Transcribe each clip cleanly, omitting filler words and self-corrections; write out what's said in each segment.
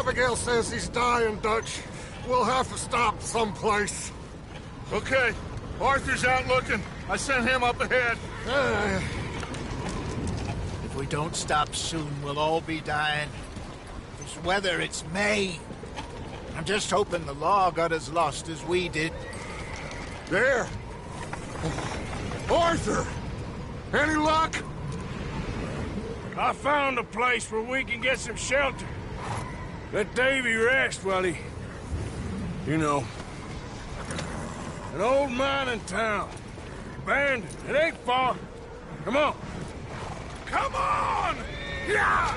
Abigail says he's dying, Dutch. We'll have to stop someplace. Okay. Arthur's out looking. I sent him up ahead. If we don't stop soon, we'll all be dying. This weather, it's May. I'm just hoping the law got as lost as we did. There! Arthur! Any luck? I found a place where we can get some shelter. Let Davy rest while he... You know. An old mining town. Abandoned. It ain't far. Come on. Come on! Yeah!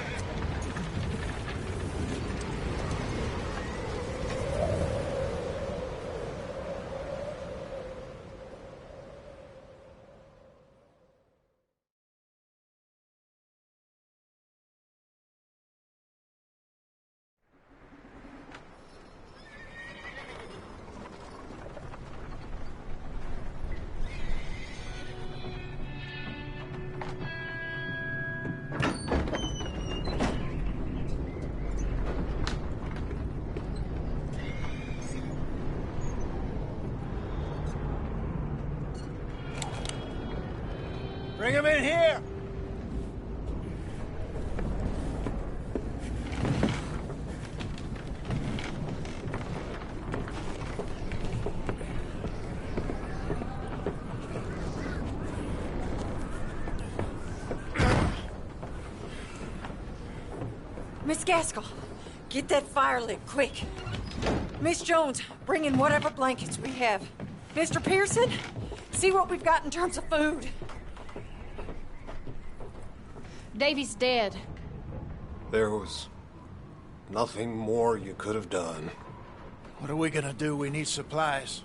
Bring him in here! Miss Gaskell, get that fire lit, quick. Miss Jones, bring in whatever blankets we have. Mr. Pearson, see what we've got in terms of food. Davy's dead. There was nothing more you could have done. What are we gonna do? We need supplies.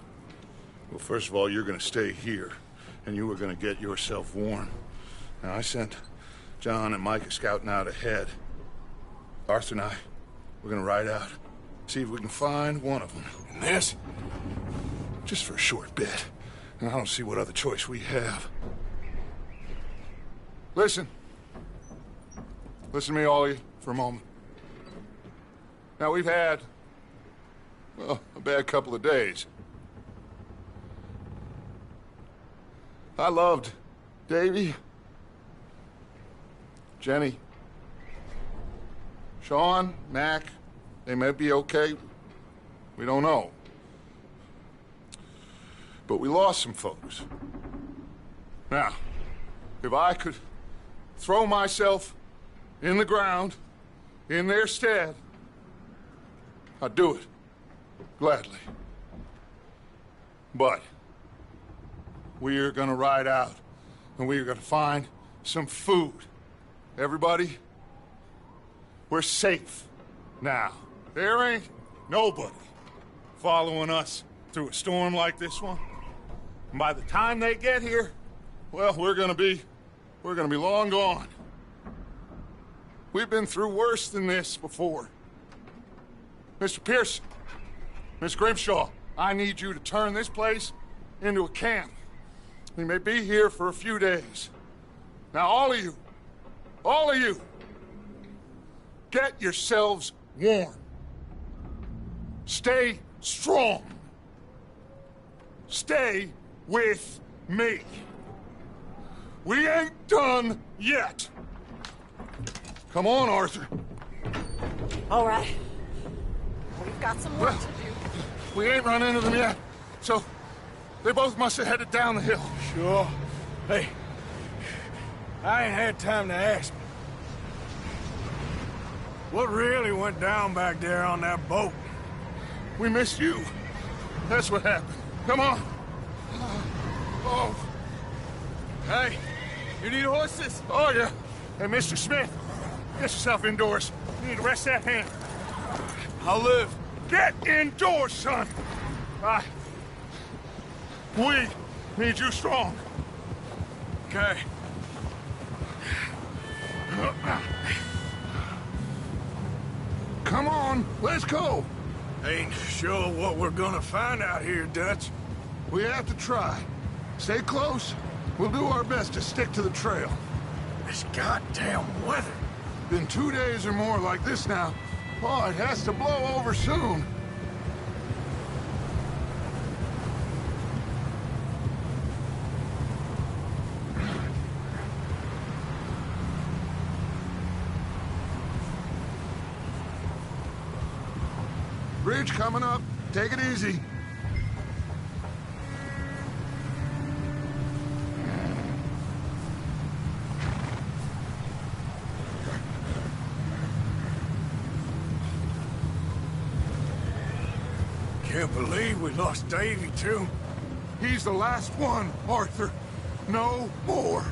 Well, first of all, you're gonna stay here, and you were gonna get yourself warm. Now, I sent John and Micah scouting out ahead. Arthur and I, we're gonna ride out, see if we can find one of them. And this, just for a short bit. And I don't see what other choice we have. Listen. Listen to me, all of you, for a moment. Now, we've had, well, a bad couple of days. I loved Davy, Jenny, Sean, Mac. They may be okay. We don't know. But we lost some folks. Now, if I could throw myself in the ground, in their stead, I'd do it, gladly. But we are gonna ride out, and we are gonna find some food. Everybody, we're safe now. There ain't nobody following us through a storm like this one. And by the time they get here, well, we're gonna be long gone. We've been through worse than this before. Mr. Pearson, Miss Grimshaw, I need you to turn this place into a camp. We may be here for a few days. Now, all of you, get yourselves warm. Stay strong. Stay with me. We ain't done yet. Come on, Arthur. All right. We've got some work to do. We ain't run into them yet, so they both must have headed down the hill. Sure. Hey, I ain't had time to ask. What really went down back there on that boat? We missed you. That's what happened. Come on. Oh. Hey, you need horses? Oh, yeah. Hey, Mr. Smith, get yourself indoors. You need to rest that hand. I'll live. Get indoors, son. We need you strong. Okay. Come on, let's go. Ain't sure what we're gonna find out here, Dutch. We have to try. Stay close. We'll do our best to stick to the trail. This goddamn weather. Been 2 days or more like this now. Oh, it has to blow over soon. Bridge coming up. Take it easy. Can't believe we lost Davy, too. He's the last one, Arthur. No more.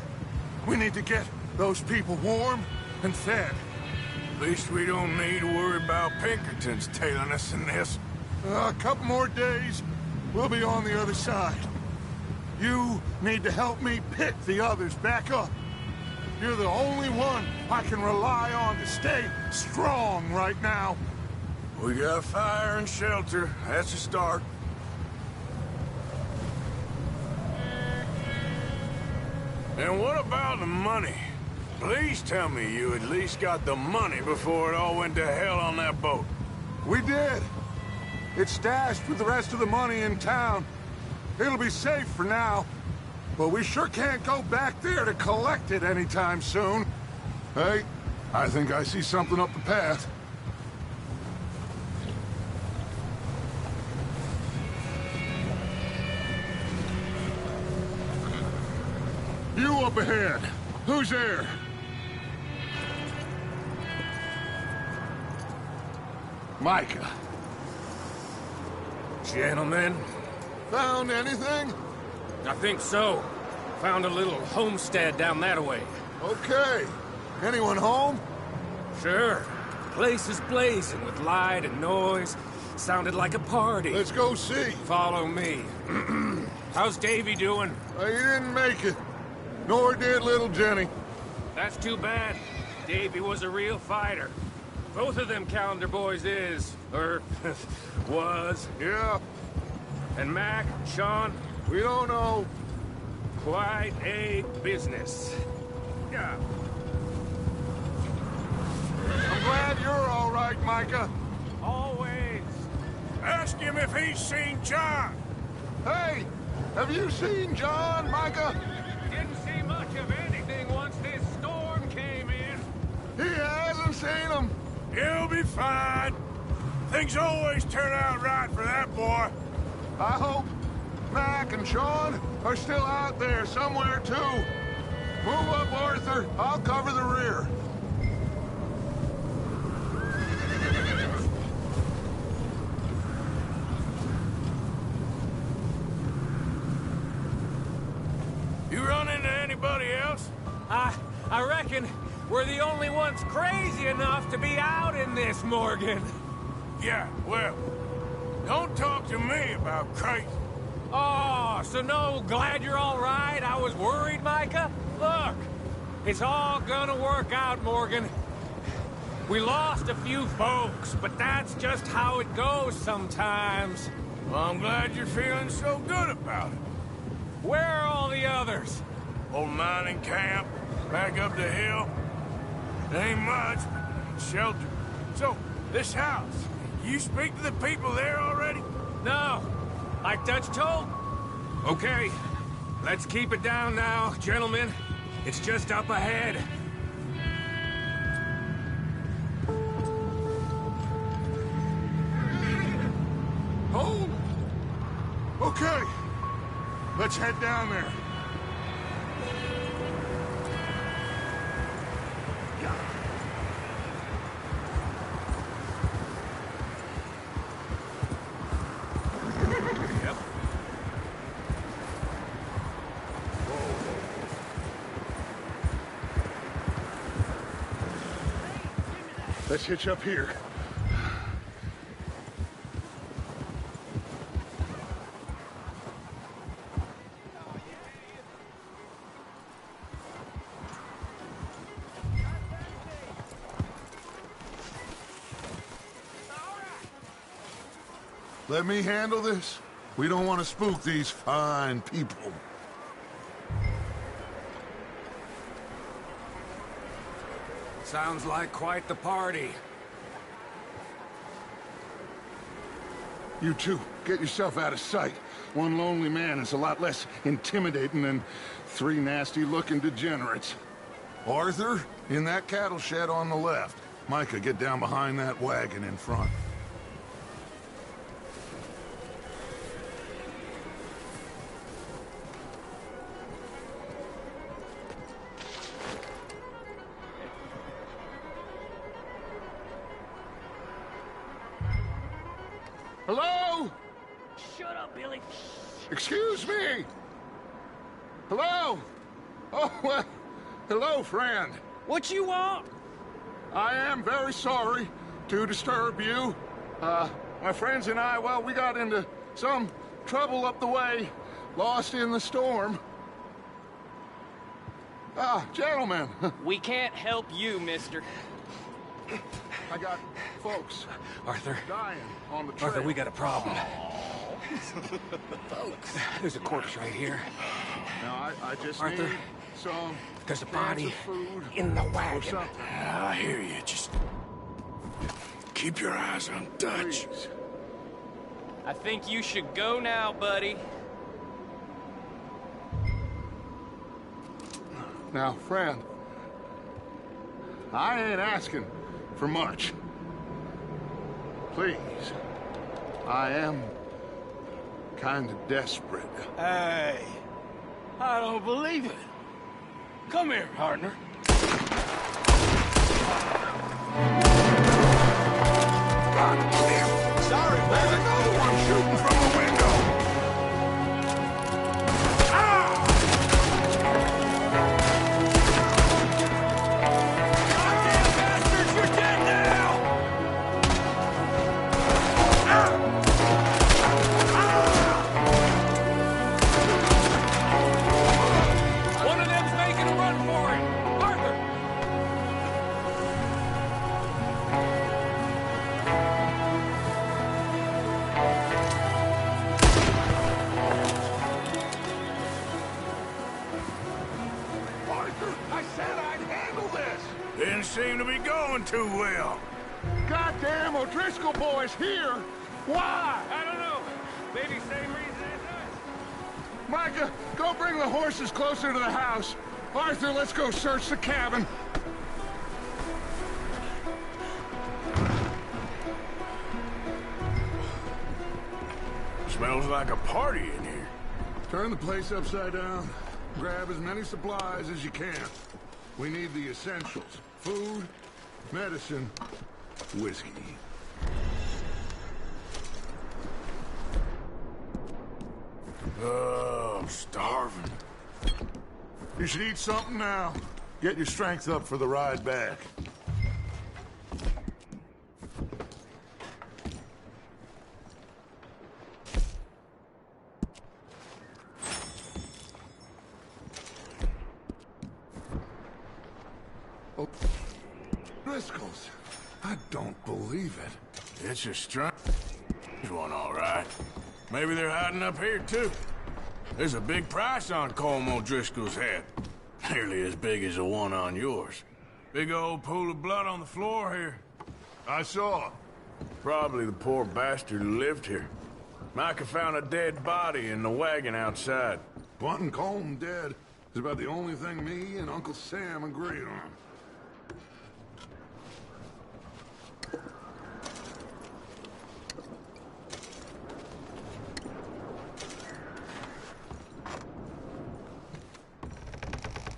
We need to get those people warm and fed. At least we don't need to worry about Pinkertons tailing us in this. A couple more days, we'll be on the other side. You need to help me pick the others back up. You're the only one I can rely on to stay strong right now. We got fire and shelter. That's a start. And what about the money? Please tell me you at least got the money before it all went to hell on that boat. We did. It's stashed with the rest of the money in town. It'll be safe for now. But we sure can't go back there to collect it anytime soon. Hey, I think I see something up the path. You up ahead. Who's there? Micah. Gentlemen, Found anything? I think so. Found a little homestead down that way. Okay. Anyone home? Sure. Place is blazing with light and noise. Sounded like a party. Let's go see. Follow me. How's Davy doing? He didn't make it. Nor did little Jenny. That's too bad. Davy was a real fighter. Both of them Calendar boys is, or was. Yeah, And Mac, Sean, we don't know. quite a business. Yeah. I'm glad you're all right, Micah. Always. Ask him if he's seen John. Hey, have you seen John, Micah? Didn't see much of anything once this storm came in. He hasn't seen him. He'll be fine. Things always turn out right for that boy. I hope Mac and Sean are still out there somewhere, too. Move up, Arthur. I'll cover the rear. You run into anybody else? I reckon we're the only ones crazy enough to be out in this, Morgan. Yeah, well, don't talk to me about crazy. Oh, so no, glad you're all right? I was worried, Micah. Look, it's all gonna work out, Morgan. We lost a few folks, but that's just how it goes sometimes. Well, I'm glad you're feeling so good about it. Where are all the others? Old mining camp, back up the hill. It ain't much, but shelter. So, this house, you speak to the people there already? No. Like Dutch told? Okay. Let's keep it down now, gentlemen. It's just up ahead. Hold. Okay. Let's head down there. Yep. Let's hitch up here. Let me handle this. We don't want to spook these fine people. Sounds like quite the party. You two, get yourself out of sight. One lonely man is a lot less intimidating than 3 nasty-looking degenerates. Arthur, in that cattle shed on the left. Micah, get down behind that wagon in front. Hello? Shut up, Billy. Excuse me? Hello? Oh, well, hello, friend. What you want? I am very sorry to disturb you. My friends and I, well, we got into some trouble up the way, lost in the storm. Gentlemen. We can't help you, mister. I got folks Arthur. dying on the trail. Arthur, we got a problem. Folks. There's a corpse right here. Now, I just Arthur, need some there's a cans body of food in the or wagon. something. I hear you. Just keep your eyes on Dutch. Please. I think you should go now, buddy. Now, friend, I ain't asking for much. Please, I am kind of desperate. Hey, I don't believe it. Come here, partner. God damn! Sorry, there's another one shooting from the window. Goddamn bastards, you're dead now! One of them's making a run for it! Arthur! Arthur, I said I'd handle this. Didn't seem to be going too well. Goddamn O'Driscoll boys here. Why? I don't know. Maybe same reason as us. Micah, go bring the horses closer to the house. Arthur, let's go search the cabin. Smells like a party in here. Turn the place upside down. Grab as many supplies as you can. We need the essentials. Food, medicine, whiskey. Oh, I'm starving. You should eat something now. Get your strength up for the ride back. Oh, Driscoll's. I don't believe it. It's a strange one, all right. Maybe they're hiding up here, too. There's a big price on Colm O'Driscoll's head. Nearly as big as the one on yours. Big old pool of blood on the floor here. I saw. Probably the poor bastard who lived here. Micah found a dead body in the wagon outside. Wanting Colm dead is about the only thing me and Uncle Sam agree on.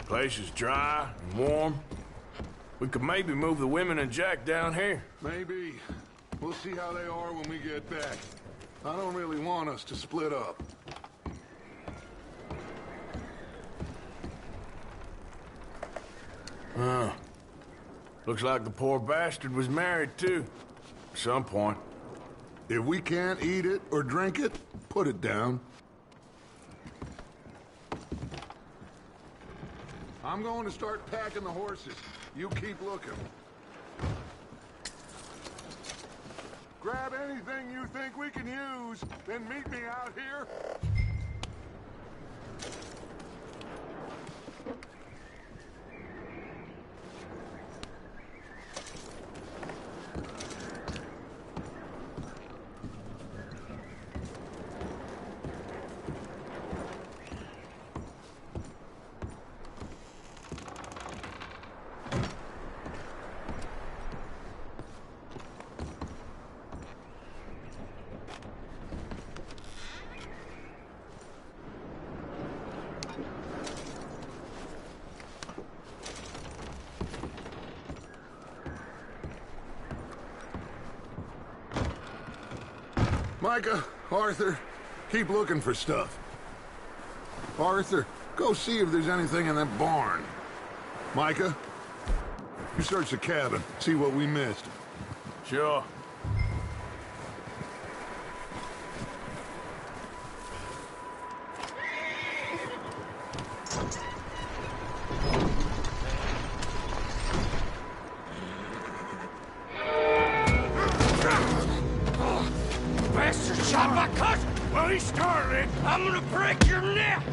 Place is dry and warm. We could maybe move the women and Jack down here. Maybe. We'll see how they are when we get back. I don't really want us to split up. Looks like the poor bastard was married, too. At some point. If we can't eat it or drink it, put it down. I'm going to start packing the horses. You keep looking. Grab anything you think we can use, then meet me out here. Micah, Arthur, keep looking for stuff. Arthur, go see if there's anything in that barn. Micah, you search the cabin, see what we missed. Sure. Bastard shot my cousin! Well, he started it. I'm gonna break your neck!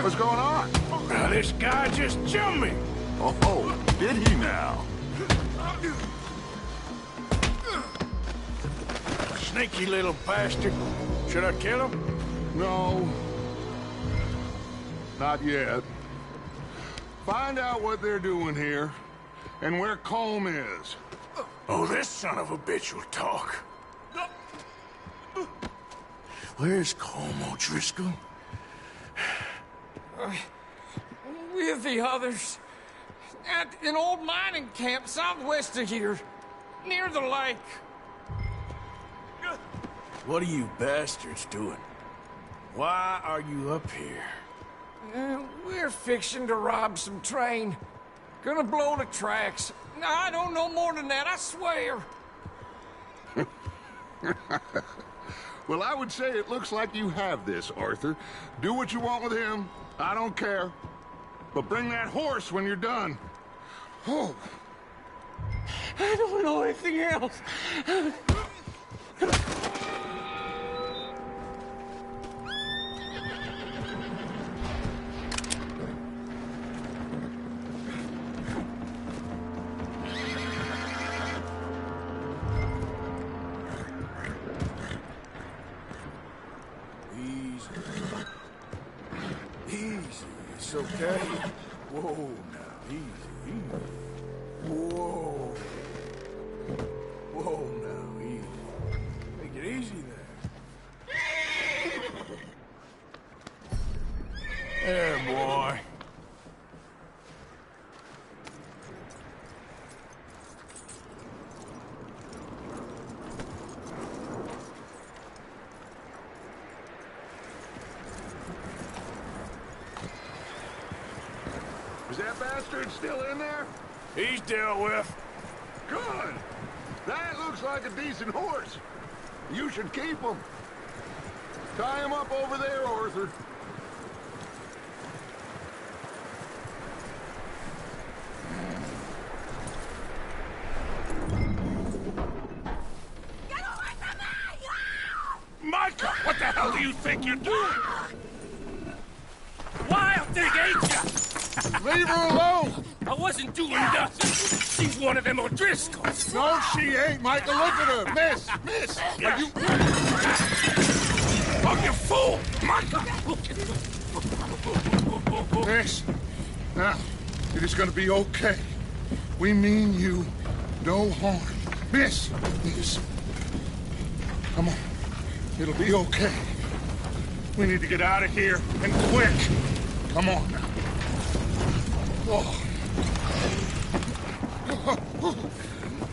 What's going on? Now, this guy just jumped me. Oh, did he now? Sneaky little bastard. Should I kill him? No. Not yet. Find out what they're doing here, and where Colm is. Oh, this son of a bitch will talk. Where's Colm O'Driscoll? With the others. At an old mining camp southwest of here. Near the lake. What are you bastards doing? Why are you up here? We're fixing to rob some train. Gonna blow the tracks. I don't know more than that, I swear. Well, I would say it looks like you have this, Arthur. Do what you want with him. I don't care. But bring that horse when you're done. Oh. I don't know anything else. It's okay. Whoa, now, easy. Whoa. Whoa, now, easy. Take it easy there. There, boy. Is that bastard still in there? He's dealt with. Good. That looks like a decent horse. You should keep him. Tie him up over there, Arthur. Get away from me! Micah, what the hell do you think you're doing? Wild thing, ain't ya? Leave her alone! I wasn't doing nothing. She's one of them O'Driscolls. No, she ain't, Micah. Look at her. Miss! Are you... Oh, you fool! Micah! Miss, now, it is gonna be okay. We mean you no harm. Miss! Come on. It'll be okay. We need to get out of here, and quick. Come on now. Oh.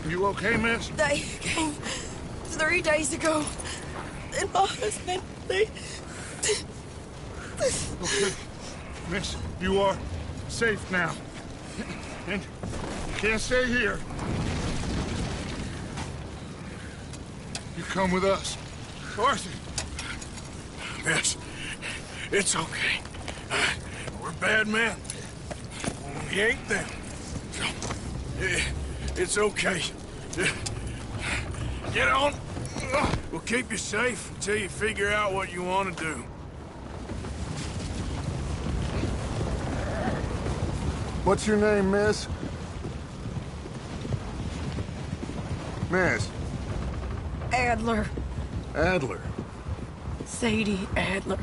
You okay, miss? They came 3 days ago. And my husband, they... Okay. Miss, you are safe now. And you can't stay here. You come with us. Arthur! Miss, it's okay. We're bad men. We ain't them. So, it's okay. Get on. We'll keep you safe until you figure out what you want to do. What's your name, miss? Miss? Adler. Adler. Sadie Adler.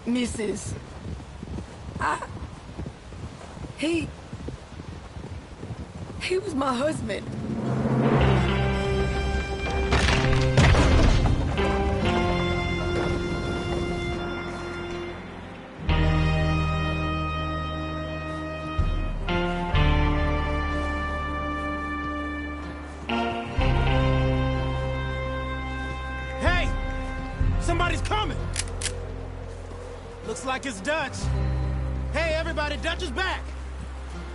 Mrs. He was my husband. Looks like it's Dutch. Hey, everybody, Dutch is back!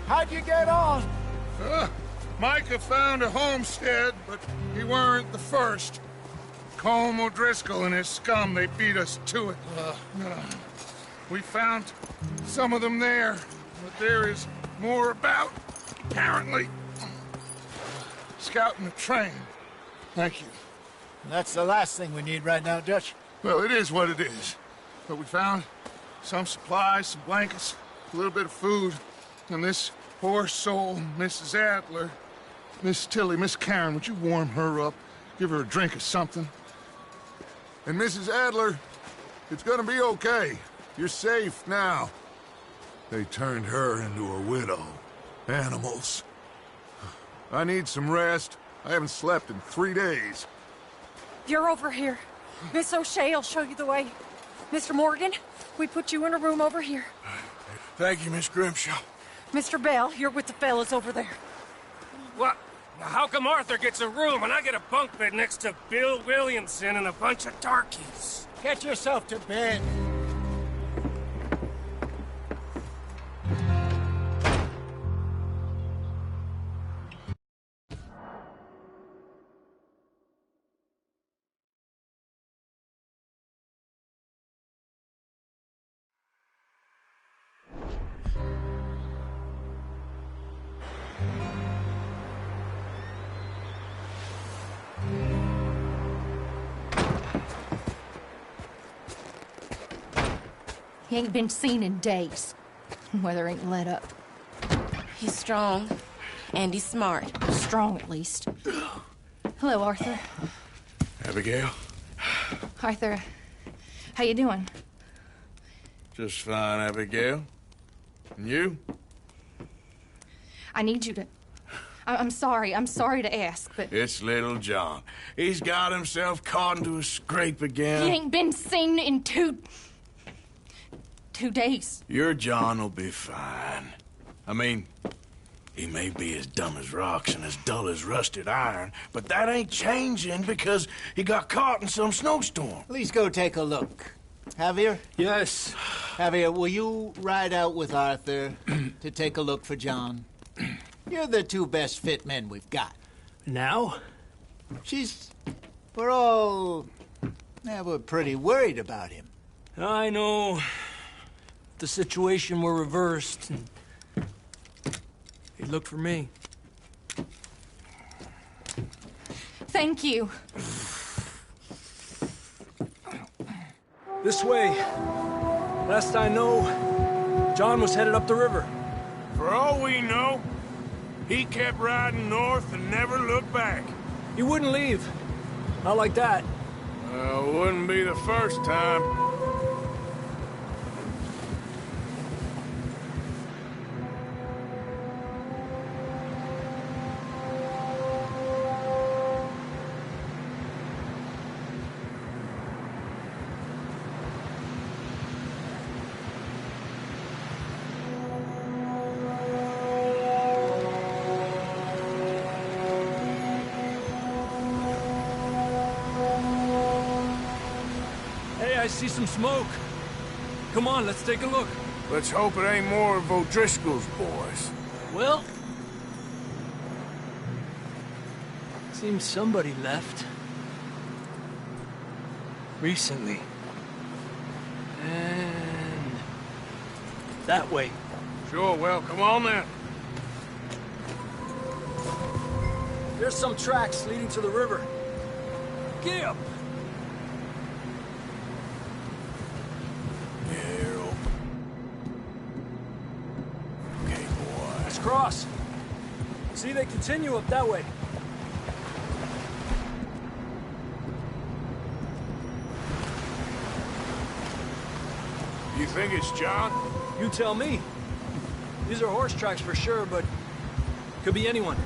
How'd you get on? Micah found a homestead, but he weren't the first. Colm O'Driscoll and his scum, they beat us to it. We found some of them there, but there is more about, apparently. Scouting the train. Thank you. That's the last thing we need right now, Dutch. Well, it is what it is. But we found some supplies, some blankets, a little bit of food, and this poor soul, Mrs. Adler. Miss Tilly, Miss Karen, would you warm her up? Give her a drink of something? And Mrs. Adler, it's gonna be okay. You're safe now. They turned her into a widow. Animals. I need some rest. I haven't slept in 3 days. You're over here. Miss O'Shea will show you the way. Mr. Morgan, we put you in a room over here. Thank you, Miss Grimshaw. Mr. Bell, you're with the fellas over there. What? How come Arthur gets a room and I get a bunk bed next to Bill Williamson and a bunch of darkies? Get yourself to bed. He ain't been seen in days. Weather ain't let up. He's strong, and he's smart. Strong, at least. Hello, Arthur. Abigail? Arthur, how you doing? Just fine, Abigail. And you? I need you to... I'm sorry to ask, but... It's little John. He's got himself caught into a scrape again. He ain't been seen in 2 days. Your John will be fine. I mean, he may be as dumb as rocks and as dull as rusted iron, but that ain't changing because he got caught in some snowstorm. Please go take a look. Javier? Yes. Javier, will you ride out with Arthur to take a look for John? You're the 2 best fit men we've got. Now? We're all... we're pretty worried about him. I know. The situation were reversed, and he looked for me. Thank you. This way. Last I know, John was headed up the river. For all we know, he kept riding north and never looked back. He wouldn't leave. Not like that. Wouldn't be the first time. I see some smoke. Come on, let's take a look. Let's hope it ain't more of O'Driscoll's boys. Well... seems somebody left. Recently. And... that way. Sure, well, come on then. There's some tracks leading to the river. Get up! Cross. See, they continue up that way. You think it's John? You tell me. These are horse tracks for sure, but could be anyone.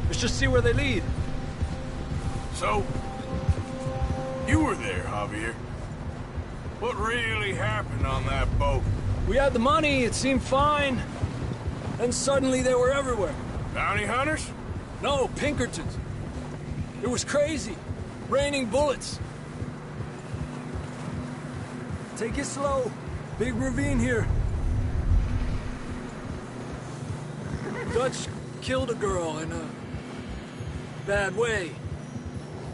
Let's just see where they lead. So, you were there, Javier. What really happened on that boat? We had the money, it seemed fine. Then suddenly they were everywhere. Bounty hunters? No, Pinkertons. It was crazy. Raining bullets. Take it slow. Big ravine here. Dutch killed a girl in a bad way.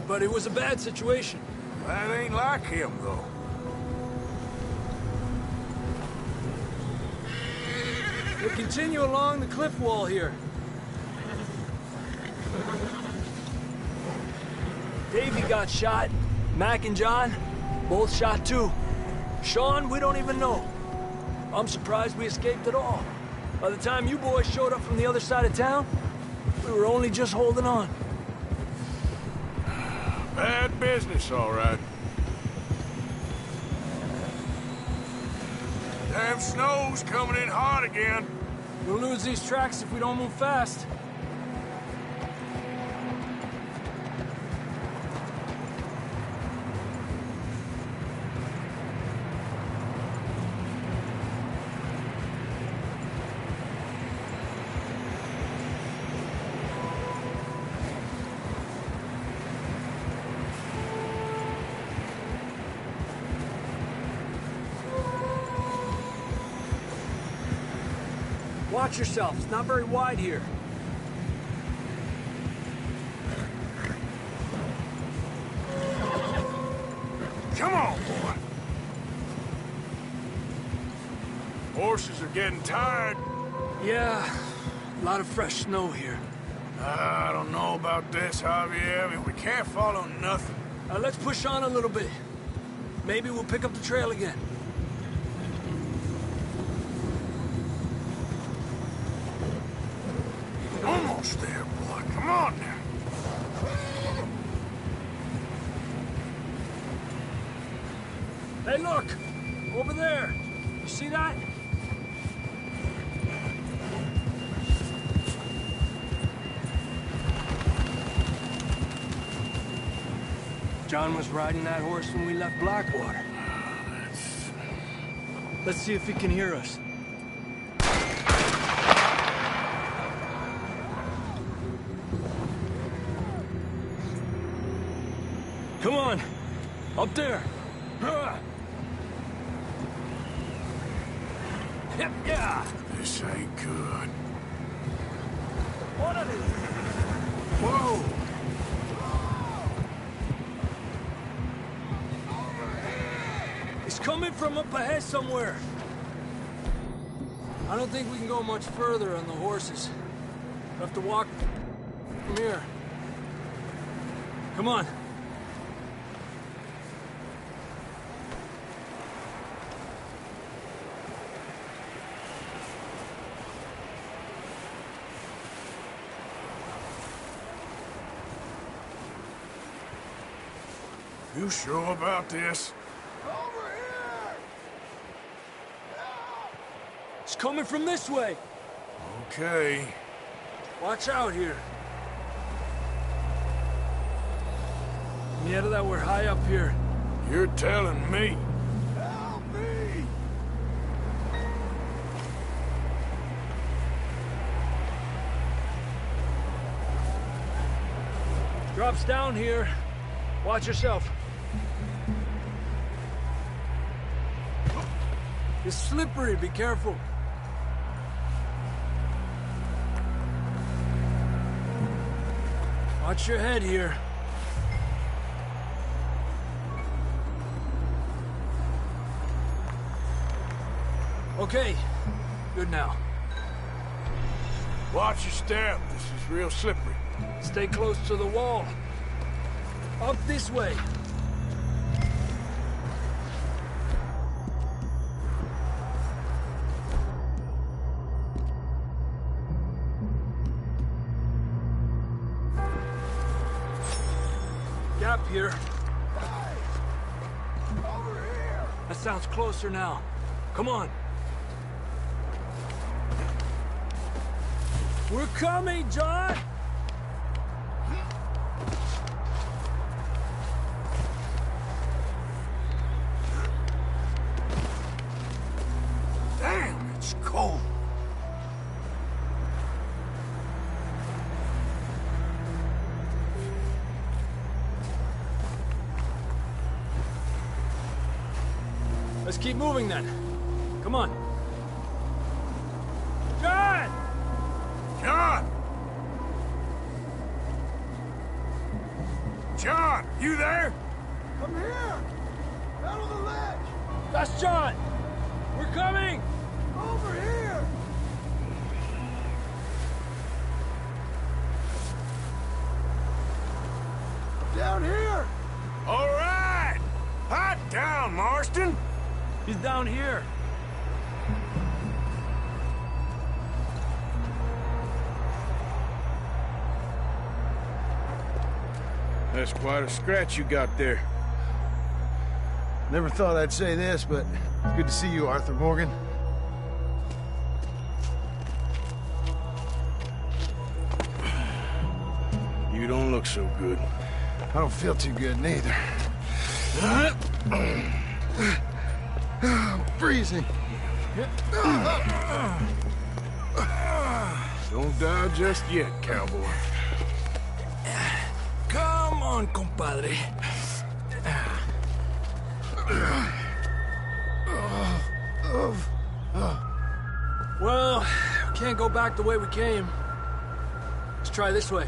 But it was a bad situation. That ain't like him, though. We'll continue along the cliff wall here. Davey got shot. Mac and John, both shot too. Sean, we don't even know. I'm surprised we escaped at all. By the time you boys showed up from the other side of town, we were only just holding on. Bad business, all right. Damn snow's coming in hard again. We'll lose these tracks if we don't move fast. Watch yourself. It's not very wide here. Come on, boy. Horses are getting tired. Yeah, a lot of fresh snow here. I don't know about this, Javier. I mean, we can't follow nothing. Let's push on a little bit. Maybe we'll pick up the trail again. Almost there, boy. Come on now. Hey, look! Over there! You see that? John was riding that horse when we left Blackwater. Let's see if he can hear us. Come on! Up there! Yeah! This ain't good. What are they? Whoa! It's coming from up ahead somewhere. I don't think we can go much further on the horses. We'll have to walk from here. Come on. You sure about this? It's coming from this way. Okay. Watch out here. Yeah, that we're high up here. You're telling me. Help me! Drops down here. Watch yourself. It's slippery, be careful. Watch your head here. Okay, good now. Watch your step. This is real slippery. Stay close to the wall. Up this way. Gap here. Over here! That sounds closer now. Come on. We're coming, John! Damn, it's cold. Let's keep moving then. Come on. John! John! John, you there? I'm here! Out on the ledge! That's John! We're coming! Over here! Down here! All right! Hot down, Marston! He's down here. That's quite a scratch you got there. Never thought I'd say this, but it's good to see you, Arthur Morgan. You don't look so good. I don't feel too good, neither. I'm freezing. Don't die just yet, cowboy. Come on, compadre. Well, we can't go back the way we came. Let's try this way.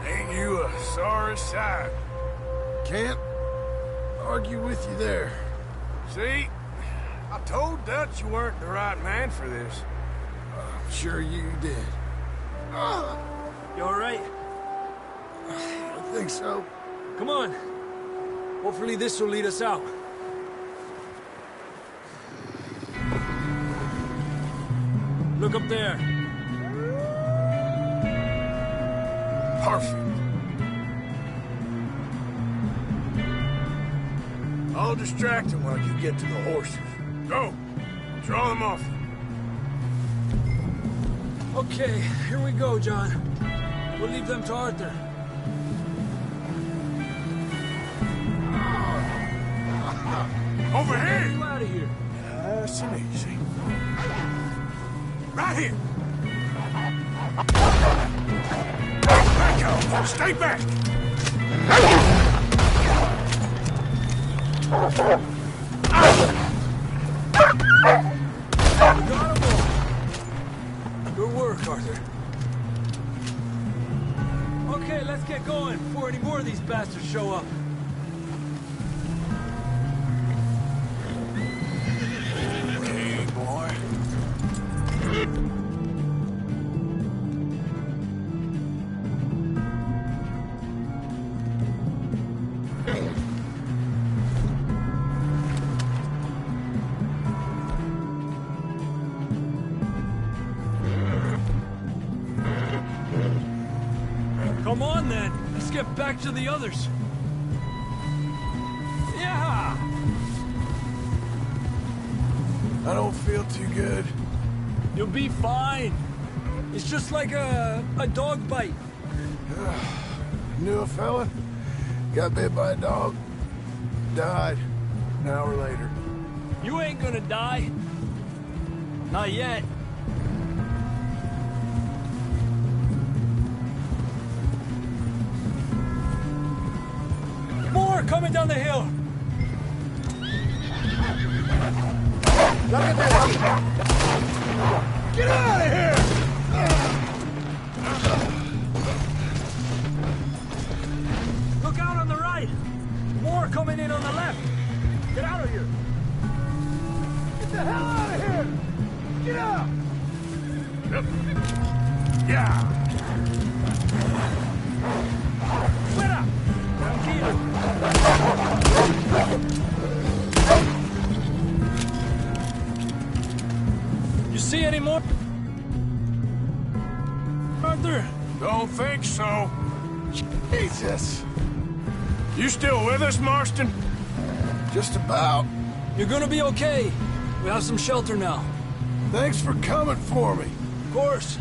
Ain't you a sorry sight? Can't argue with you there. See? I told Dutch you weren't the right man for this. I'm sure you did. You all right? I think so. Come on. Hopefully this will lead us out. Look up there. Perfect. I'll distract him while you get to the horses. Go. Draw them off. Okay, here we go, John. We'll leave them to Arthur. Over Get here! you out of here. Nice and easy. Right here! Back up! Stay back! We got them all. Good work, Arthur. Okay, let's get going before any more of these bastards show up. Okay, boy. Come on, then. Let's get back to the others. Yeah! I don't feel too good. You'll be fine. It's just like a dog bite. Knew a fella, got bit by a dog, died an hour later. You ain't gonna die. Not yet. More coming down the hill. Look at this! Get out of here! Look out on the right. More coming in on the left. Get out of here. Get the hell out of here! Get out! Yeah! Fuera! Tranquilo. You see any more? Arthur? Don't think so. Jesus! You still with us, Marston? Just about. You're gonna be okay. We have some shelter now. Thanks for coming for me. Of course.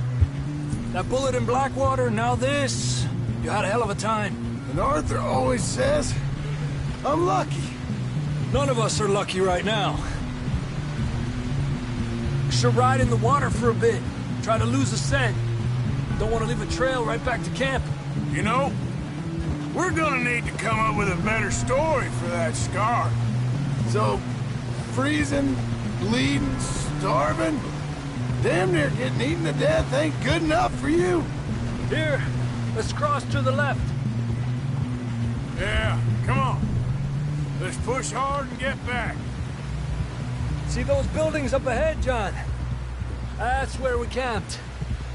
That bullet in Blackwater, now this. You had a hell of a time. And Arthur always says, I'm lucky. None of us are lucky right now. Should ride in the water for a bit. Try to lose a scent. Don't want to leave a trail right back to camp. You know, we're gonna need to come up with a better story for that scar. So, freezing, bleeding, starving? Damn near getting eaten to death ain't good enough for you. Here, let's cross to the left. Yeah, come on. Let's push hard and get back. See those buildings up ahead, John? That's where we camped.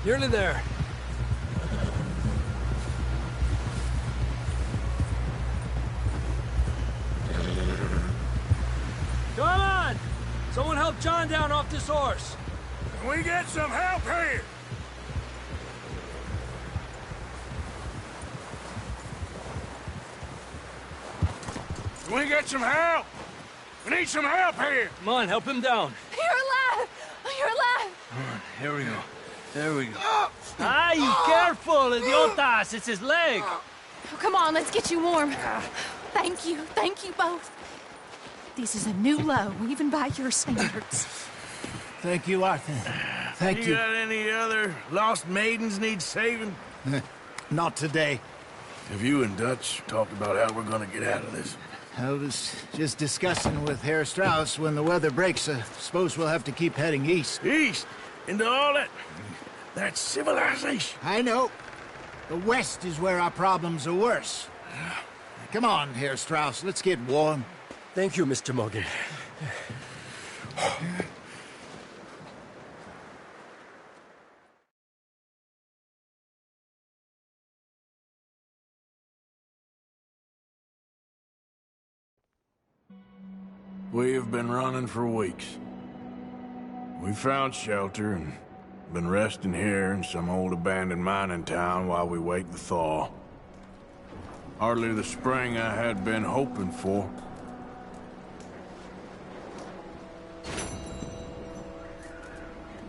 Nearly there. Come on! Someone help John down off this horse. Can we get some help here? Can we get some help? We need some help here. Come on, help him down. You're alive! You're alive! Come on, here we go. There we go. Ay, careful, idiotas! It's his leg. Oh, come on, let's get you warm. Thank you both. This is a new low, even by your standards. Thank you, Arthur. Thank you. You got any other lost maidens need saving? Not today. Have you and Dutch talked about how we're gonna get out of this? I was just discussing with Herr Strauss when the weather breaks. I suppose we'll have to keep heading east. East? Into all that civilization? I know. The west is where our problems are worse. Come on, Herr Strauss, let's get warm. Thank you, Mr. Morgan. We have been running for weeks. We found shelter and been resting here in some old abandoned mining town while we wait the thaw. Hardly the spring I had been hoping for.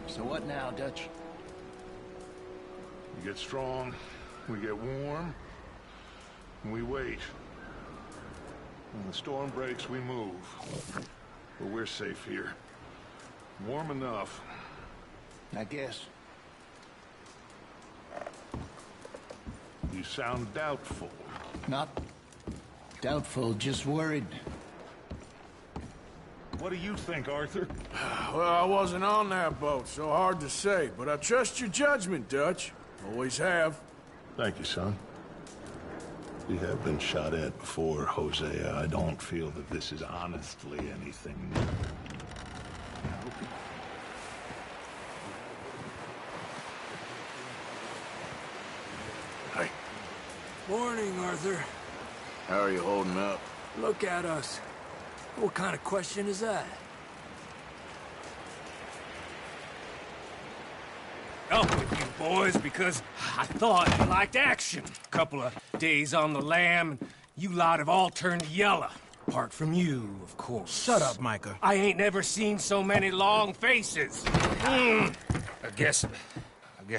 So what now, Dutch? We get strong, we get warm, and we wait. When the storm breaks, we move. But we're safe here. Warm enough. I guess. You sound doubtful. Not doubtful, just worried. What do you think, Arthur? Well, I wasn't on that boat, so hard to say, but I trust your judgment, Dutch. Always have. Thank you, son. We have been shot at before, Hosea. I don't feel that this is honestly anything new. Hey. Morning, Arthur. How are you holding up? Look at us. What kind of question is that? Up with you boys because I thought you liked action. Couple of days on the lam, and you lot have all turned yellow. Apart from you, of course. Shut up, Micah. I ain't never seen so many long faces. I guess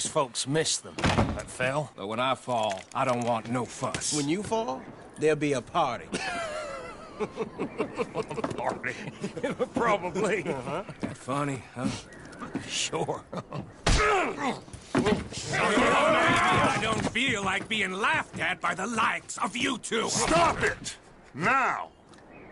folks miss them. That fell. But when I fall, I don't want no fuss. When you fall, there'll be a party. Party? Probably. That funny, huh? Sure. I don't feel like being laughed at by the likes of you two. Stop it! Now!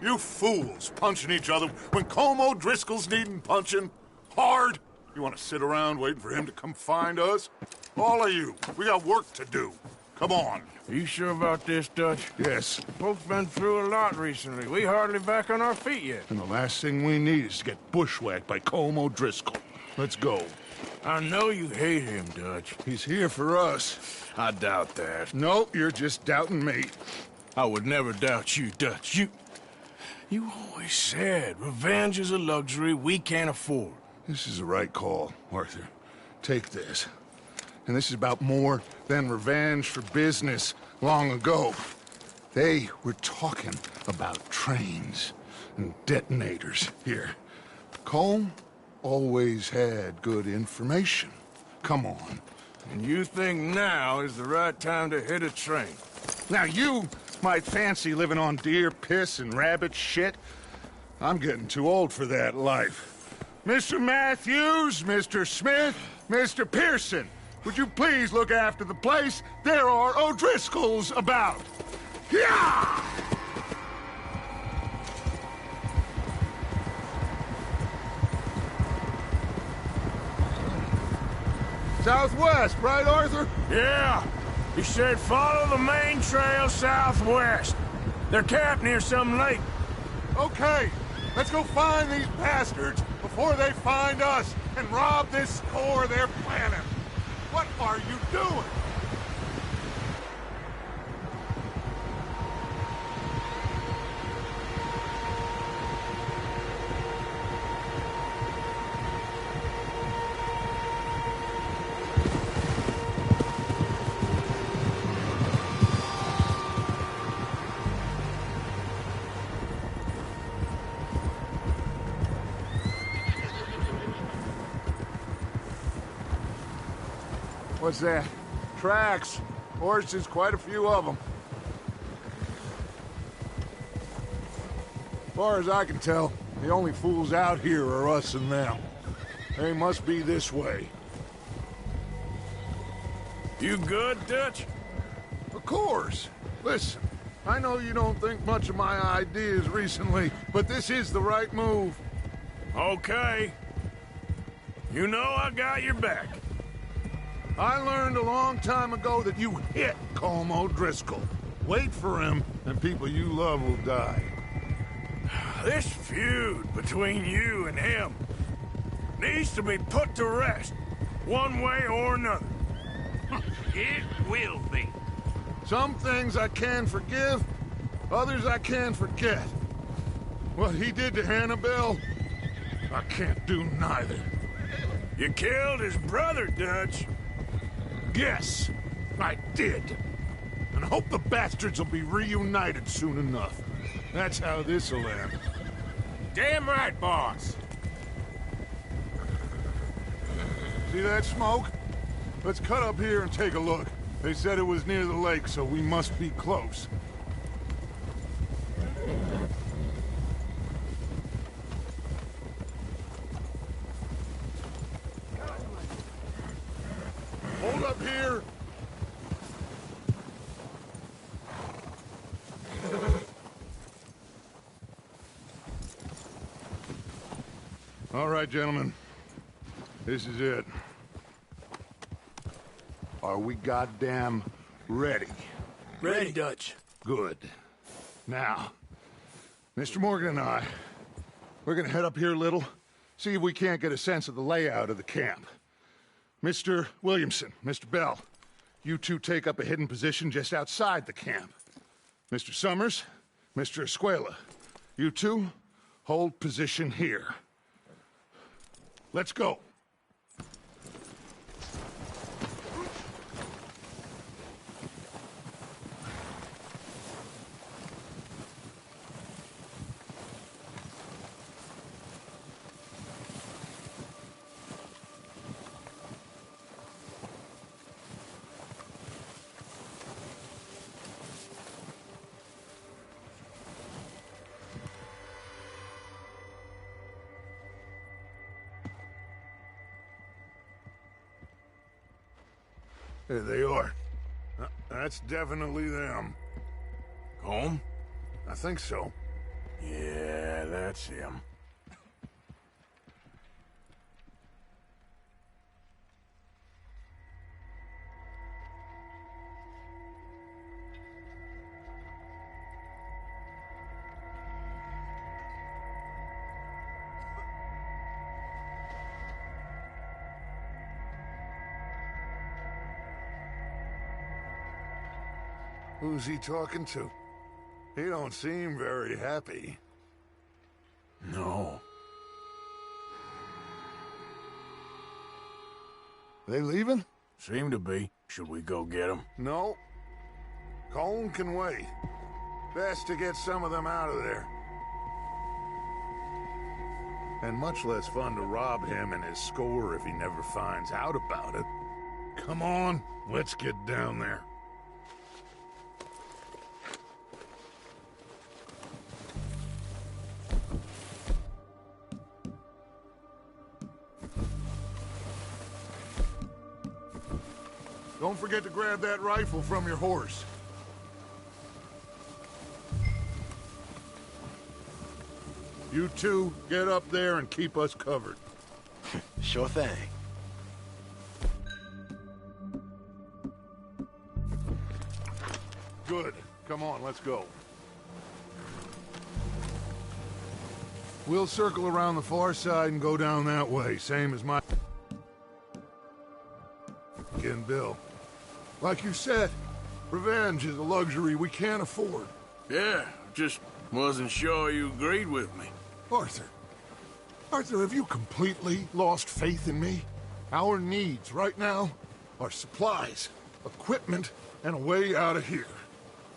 You fools punching each other when Colm O'Driscoll's needing punching. Hard! You want to sit around waiting for him to come find us? All of you, we got work to do. Come on. Are you sure about this, Dutch? Yes. Folks been through a lot recently. We hardly back on our feet yet. And the last thing we need is to get bushwhacked by Colm O'Driscoll. Let's go. I know you hate him, Dutch. He's here for us. I doubt that. No, you're just doubting me. I would never doubt you, Dutch. You always said revenge is a luxury we can't afford. This is the right call, Arthur. Take this. And this is about more than revenge for business long ago. They were talking about trains and detonators here. Colm always had good information. Come on. And you think now is the right time to hit a train? Now you might fancy living on deer piss and rabbit shit. I'm getting too old for that life. Mr. Matthews, Mr. Smith, Mr. Pearson, would you please look after the place? There are O'Driscolls about. Yeah! Southwest, right, Arthur? Yeah. He said follow the main trail southwest. They're camped near some lake. Okay, let's go find these bastards before they find us and rob this store they're planning. What are you doing? What's that? Tracks. Horses, quite a few of them. As far as I can tell, the only fools out here are us and them. They must be this way. You good, Dutch? Of course. Listen, I know you don't think much of my ideas recently, but this is the right move. Okay. You know I got your back. I learned a long time ago that you hit Colm O'Driscoll. Wait for him, and people you love will die. This feud between you and him needs to be put to rest, one way or another. It will be. Some things I can forgive, others I can forget. What he did to Annabelle, I can't do neither. You killed his brother, Dutch. Yes, I did. And I hope the bastards will be reunited soon enough. That's how this'll end. Damn right, boss. See that smoke? Let's cut up here and take a look. They said it was near the lake, so we must be close. Hold up here. All right, gentlemen. This is it. Are we goddamn ready? Ready, Dutch. Good. Now, Mr. Morgan and I, we're gonna head up here a little, see if we can't get a sense of the layout of the camp. Mr. Williamson, Mr. Bell, you two take up a hidden position just outside the camp. Mr. Summers, Mr. Escuela, you two hold position here. Let's go. There they are. That's definitely them. Home? I think so. Yeah, that's him. Who's he talking to? He don't seem very happy. No. They leaving? Seem to be. Should we go get them? No. Colm can wait. Best to get some of them out of there. And much less fun to rob him and his score if he never finds out about it. Come on, let's get down there. Don't forget to grab that rifle from your horse. You two, get up there and keep us covered. Sure thing. Good. Come on, let's go. We'll circle around the far side and go down that way, same as my... Again, Bill. Like you said, revenge is a luxury we can't afford. Yeah, just wasn't sure you agreed with me. Arthur. Arthur, have you completely lost faith in me? Our needs right now are supplies, equipment, and a way out of here.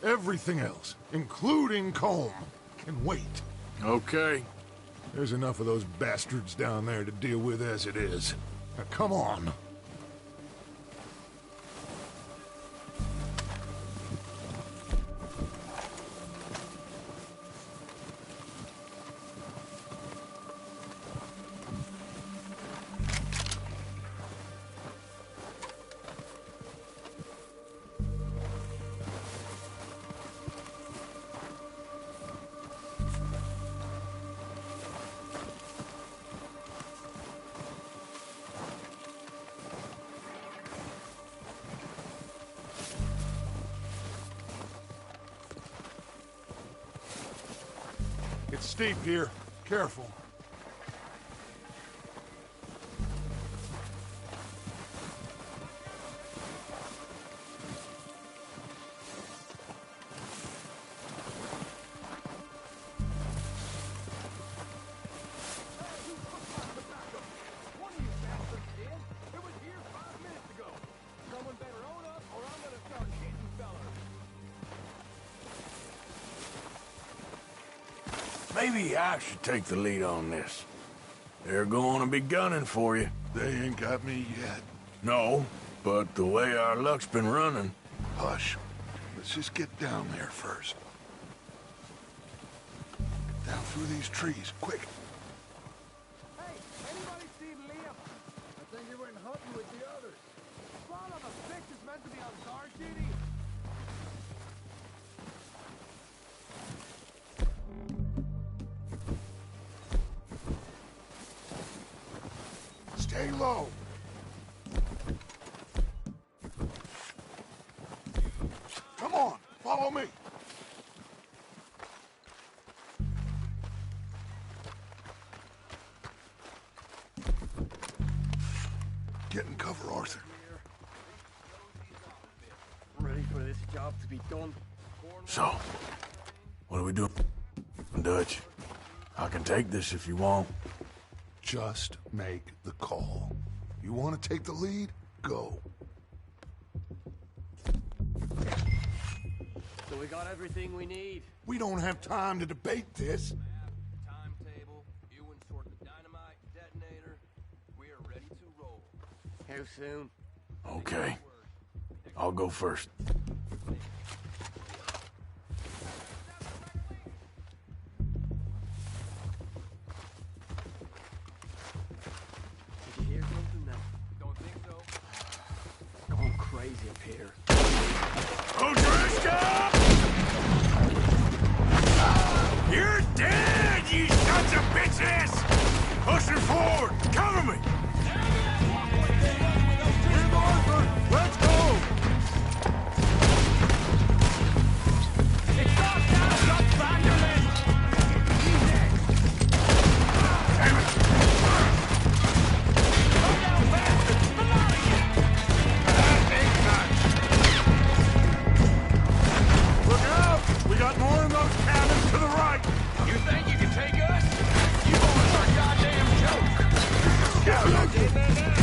Everything else, including Colm, can wait. Okay. There's enough of those bastards down there to deal with as it is. Now, come on. It's steep here. Careful. Maybe I should take the lead on this. They're going to be gunning for you. They ain't got me yet. No, but the way our luck's been running... Hush. Let's just get down there first. Down through these trees, quick. Hey, anybody see Liam? I think he went hunting with the others. Son of a bitch is meant to be on guard duty. Stay low. Come on, follow me. Get in cover, Arthur. Ready for this job to be done. So, what are we doing, Dutch? I can take this if you want. Just make the call. You want to take the lead? Go. So we got everything we need. We don't have time to debate this. Timetable, Ewan sorted the dynamite, detonator. We are ready to roll. How soon? Okay. I'll go first. Did you hear something now? Don't think so. Going crazy up here. Odriska! You're dead, you sons of bitches! Pushing forward! Cover me! Here's Arthur! Let's go! It's not down, got back your men! Damn it! Go down faster! Below you! That ain't much! Look out! We got more in those cabins to the right! You think you can take us? You boys are a goddamn joke. Scout! Get that down.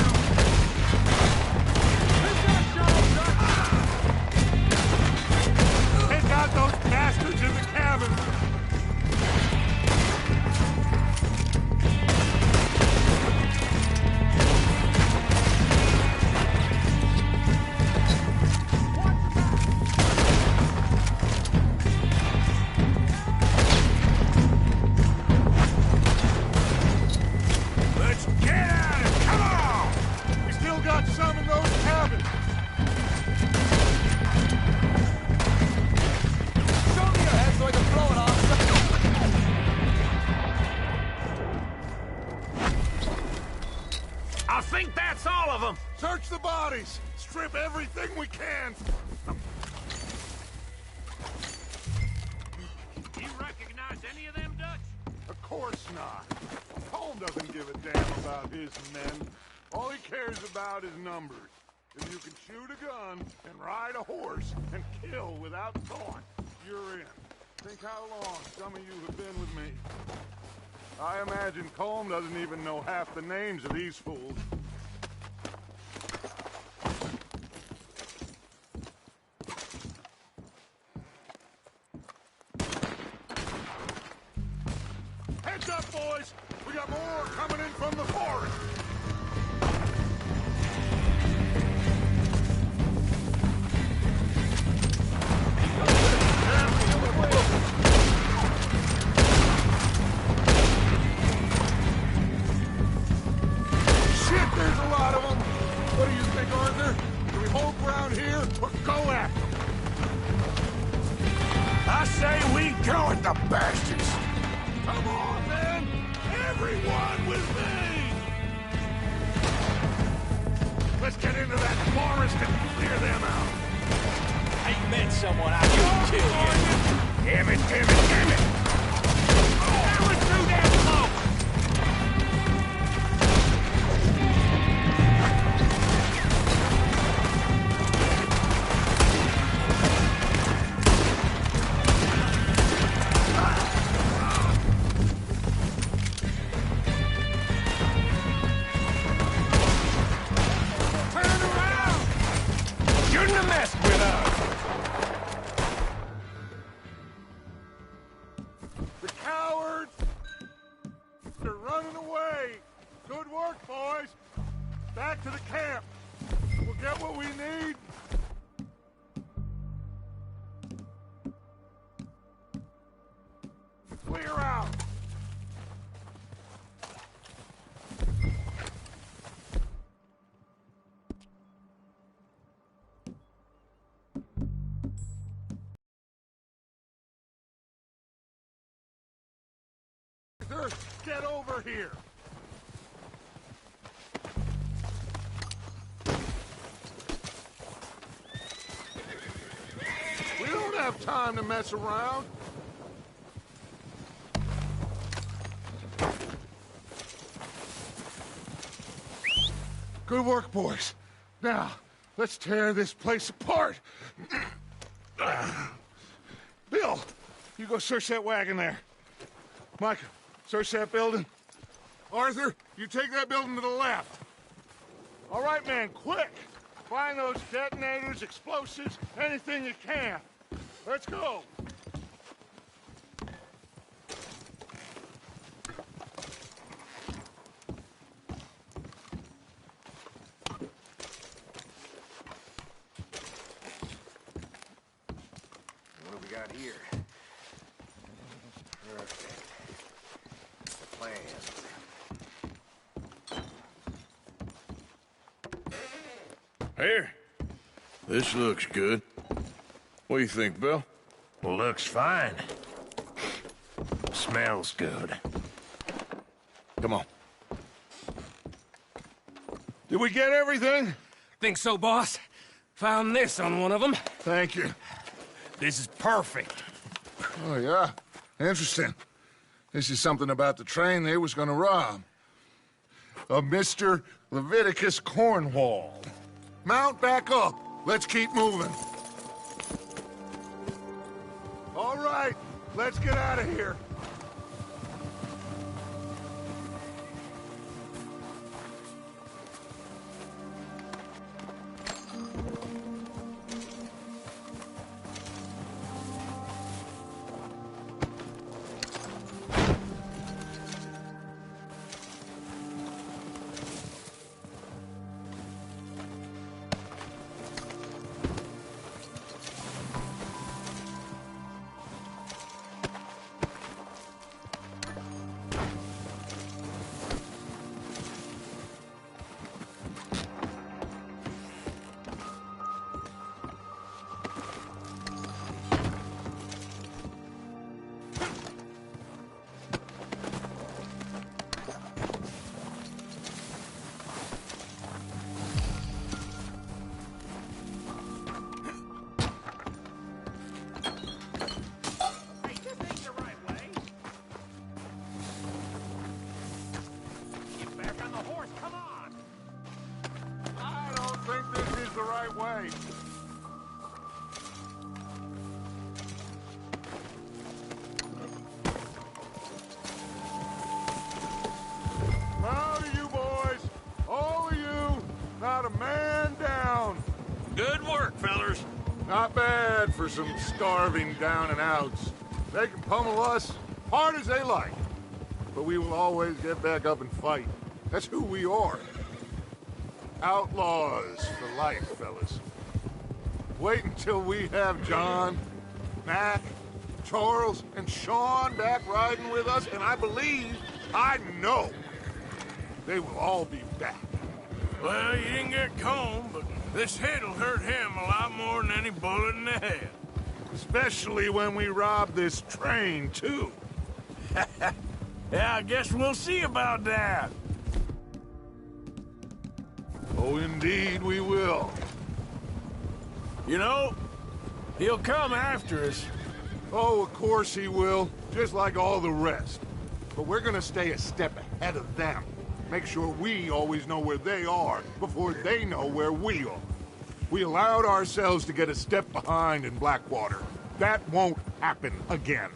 Take out those bastards in the cabin! Let's get at it! Come on! We still got some in those cabins! Show me your head so I can blow it off. I think that's all of them! Search the bodies! Strip everything we can! course not. Colm doesn't give a damn about his men. All he cares about is numbers. If you can shoot a gun and ride a horse and kill without thought, you're in. Think how long some of you have been with me. I imagine Colm doesn't even know half the names of these fools. Heads up, boys! We got more coming in from the forest! Shit, there's a lot of them! What do you think, Arthur? Do we hold ground here or go after them? I say we go at the bastards! Come on, man! Everyone with me! Let's get into that forest and clear them out! I met someone I could kill you. Damn it, damn it, damn it! That was too damn close! Turn around! Shouldn't have messed with us! The cowards! They're running away! Good work, boys! Back to the camp! We'll get what we need! Clear out! Arthur, get over here! We don't have time to mess around. Good work, boys. Now, let's tear this place apart. Bill, you go search that wagon there. Micah, search that building. Arthur, you take that building to the left. All right, man, quick. Find those detonators, explosives, anything you can. Let's go. What do we got here? Perfect. Plans. Here. This looks good. What do you think, Bill? Looks fine. Smells good. Come on. Did we get everything? Think so, boss? Found this on one of them. Thank you. This is perfect. Oh, yeah? Interesting. This is something about the train they was gonna rob. Of Mr. Leviticus Cornwall. Mount back up. Let's keep moving. All right, let's get out of here. that way. Proud of you boys. All of you. Not a man down. Good work, fellers. Not bad for some starving down and outs. They can pummel us hard as they like. But we will always get back up and fight. That's who we are. Outlaws for life, fellas. Wait until we have John, Mac, Charles, and Sean back riding with us, and I know, they will all be back. Well, you didn't get Combe, but this hit'll hurt him a lot more than any bullet in the head. Especially when we rob this train, too. Yeah, I guess we'll see about that. Oh, indeed we will. You know, he'll come after us. Oh, of course he will, just like all the rest. But we're gonna stay a step ahead of them. Make sure we always know where they are before they know where we are. We allowed ourselves to get a step behind in Blackwater. That won't happen again.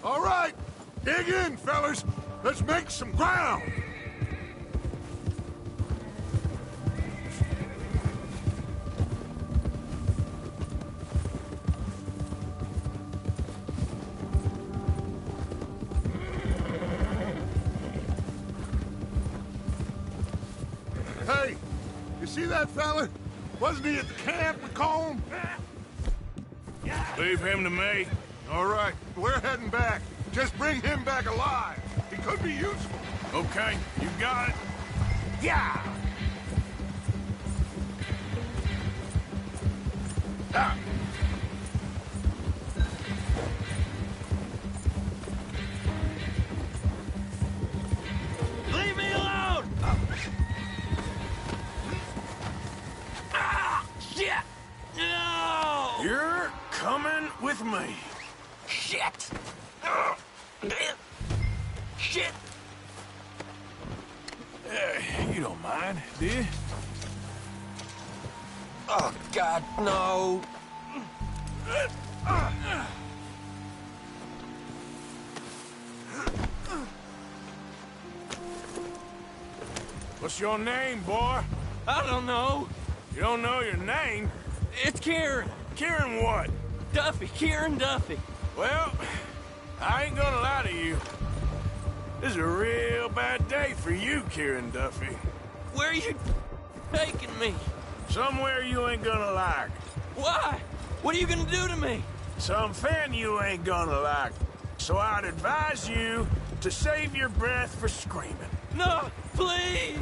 All right, dig in, fellas. Let's make some ground. Hey, you see that fella? Wasn't he at the camp with Combe? Leave him to me. All right, we're heading back. Just bring him back alive. He could be useful. Okay, you got it. Yeah! Ah. Leave me alone! Ah! Shit! No! You're coming with me. Shit! Shit! You don't mind, do you? Oh, God, no! What's your name, boy? I don't know. You don't know your name? It's Kieran. Kieran what? Duffy. Kieran Duffy. Well, I ain't gonna lie to you. This is a real bad day for you, Kieran Duffy. Where are you taking me? Somewhere you ain't gonna like. Why? What are you gonna do to me? Something you ain't gonna like. So I'd advise you to save your breath for screaming. No, please!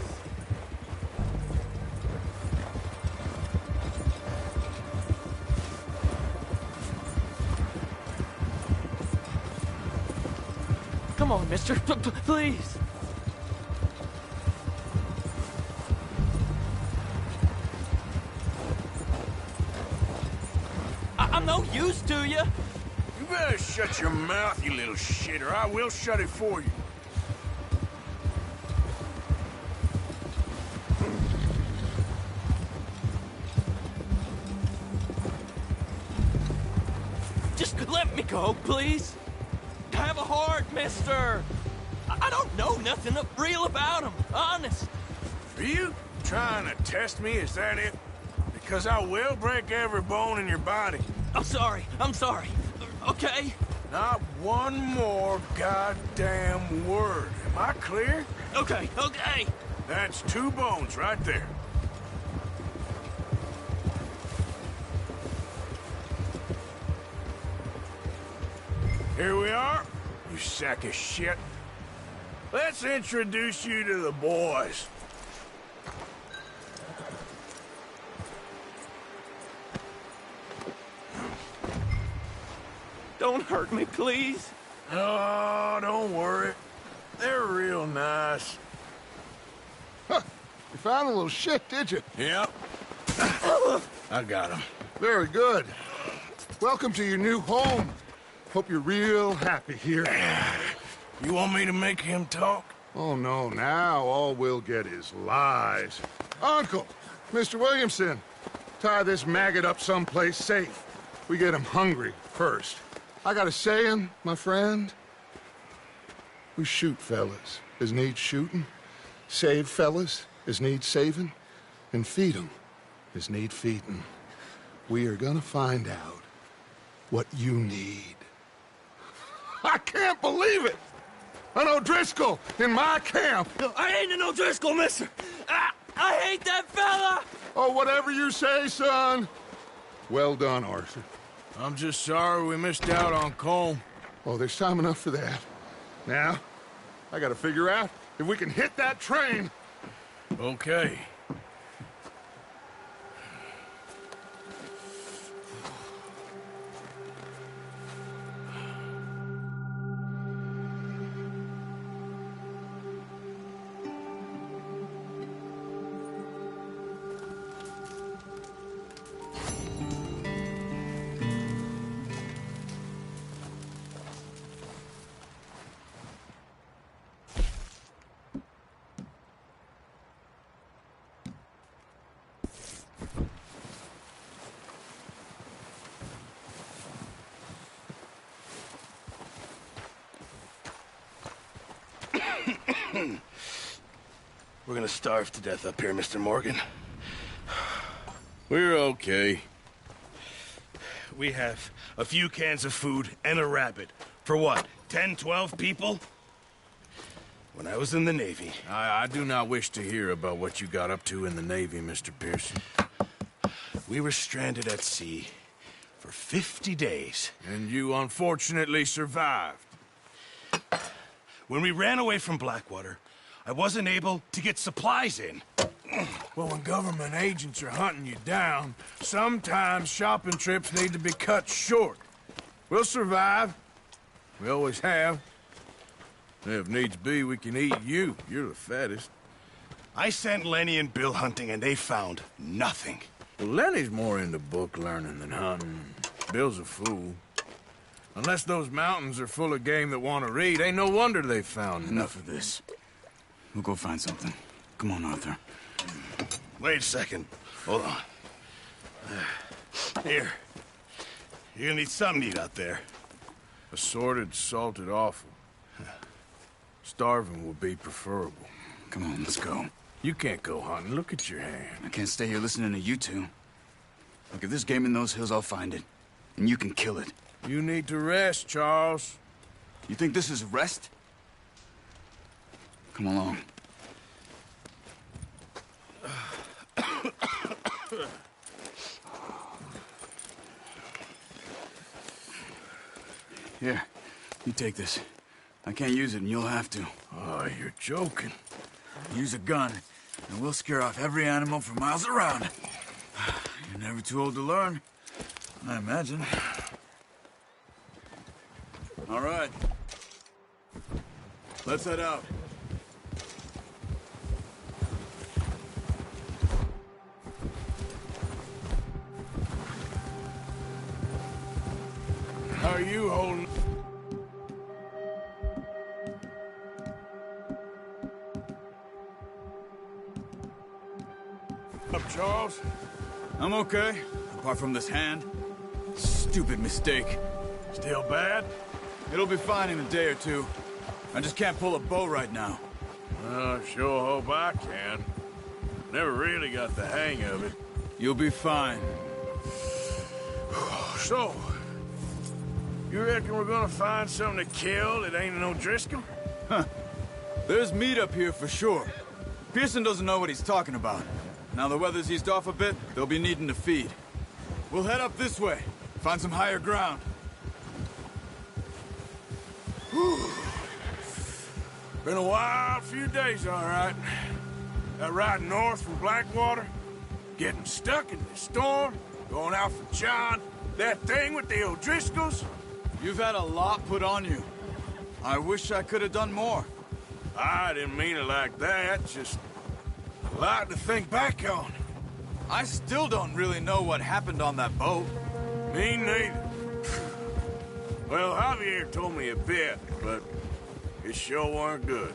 Come on, mister. Please. I'm no use to you. You better shut your mouth, you little shit, or I will shut it for you. Just let me go, please. Have a heart, mister. I don't know nothing real about him, honest. Are you trying to test me? Is that it? Because I will break every bone in your body. I'm sorry. Okay? Not one more goddamn word. Am I clear? Okay. That's 2 bones right there. Here we are, you sack of shit. Let's introduce you to the boys. Don't hurt me, please. Oh, don't worry. They're real nice. Huh. You found a little shit, did you? Yep. I got him. Very good. Welcome to your new home. Hope you're real happy here. You want me to make him talk? Oh, no. Now all we'll get is lies. Uncle, Mr. Williamson, Tie this maggot up someplace safe. We get him hungry first. I got a saying, my friend. We shoot fellas as need shooting, save fellas as need saving, and feed them as need feeding. We are gonna find out what you need. I can't believe it! An O'Driscoll in my camp! I ain't an O'Driscoll, mister! I hate that fella! Oh, whatever you say, son. Well done, Arthur. I'm just sorry we missed out on Colm. Oh, there's time enough for that. Now, I gotta figure out if we can hit that train. Okay. We're gonna starve to death up here, Mr. Morgan. We're okay. We have a few cans of food and a rabbit. For what, 10, 12 people? When I was in the Navy... I do not wish to hear about what you got up to in the Navy, Mr. Pearson. We were stranded at sea for 50 days. And you unfortunately survived. When we ran away from Blackwater, I wasn't able to get supplies in. Well, when government agents are hunting you down, sometimes shopping trips need to be cut short. We'll survive. We always have. If needs be, we can eat you. You're the fattest. I sent Lenny and Bill hunting, and they found nothing. Well, Lenny's more into book learning than hunting. Bill's a fool. Unless those mountains are full of game that want to read, ain't no wonder they found Enough of this. We'll go find something. Come on, Arthur. Wait a second. Hold on. Here. You're gonna need something to eat out there. Assorted, salted offal. Starving would be preferable. Come on, let's go. You can't go hunting. Look at your hand. I can't stay here listening to you two. Look, if there's game in those hills, I'll find it. And you can kill it. You need to rest, Charles. You think this is rest? Come along. Here, you take this. I can't use it, and you'll have to. Oh, you're joking. Use a gun, and we'll scare off every animal for miles around. You're never too old to learn, I imagine. All right. Let's head out. How are you holding? Up, Charles? I'm okay, apart from this hand. Stupid mistake. Still bad? It'll be fine in a day or two. I just can't pull a bow right now. I sure hope I can. Never really got the hang of it. You'll be fine. So, you reckon we're gonna find something to kill that ain't an O'Driscoll? Huh. There's meat up here for sure. Pearson doesn't know what he's talking about. Now the weather's eased off a bit, they'll be needing to feed. We'll head up this way, find some higher ground. Whew. Been a wild few days, all right. That ride north from Blackwater, getting stuck in the storm, going out for John, that thing with the O'Driscolls. You've had a lot put on you. I wish I could have done more. I didn't mean it like that, just a lot to think back on. I still don't really know what happened on that boat. Me neither. Well, Javier told me a bit, but it sure weren't good.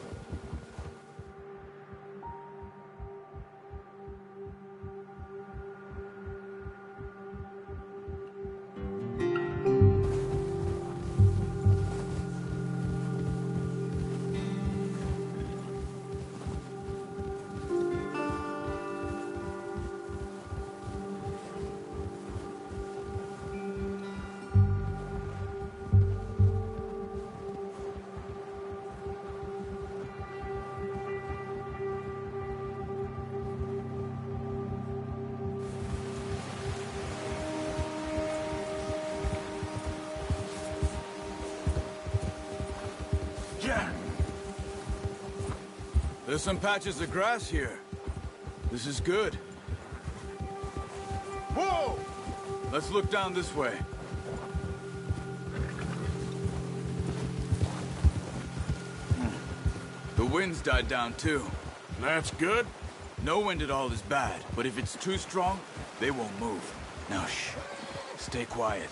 There's some patches of grass here. This is good. Whoa! Let's look down this way. The wind's died down too. That's good. No wind at all is bad, but if it's too strong, they won't move. Now shh. Stay quiet.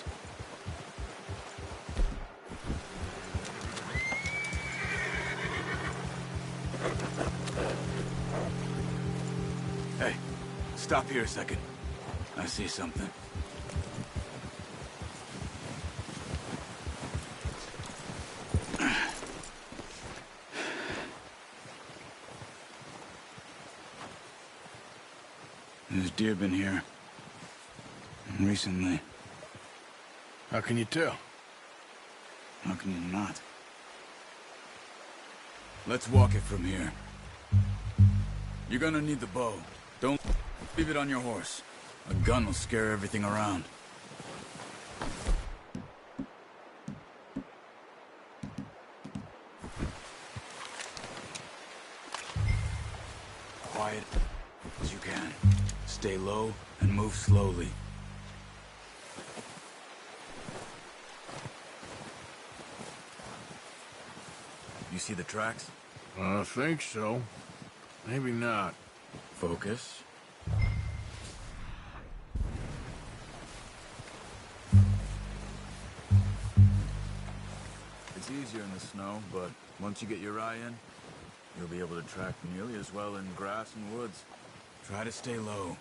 Hey, stop here a second. I see something. There's deer been here. Recently. How can you tell? How can you not? Let's walk it from here. You're gonna need the bow. Don't leave it on your horse. A gun will scare everything around. Quiet as you can. Stay low and move slowly. You see the tracks? I think so. Maybe not. Focus. It's easier in the snow, but once you get your eye in, you'll be able to track nearly as well in grass and woods. Try to stay low.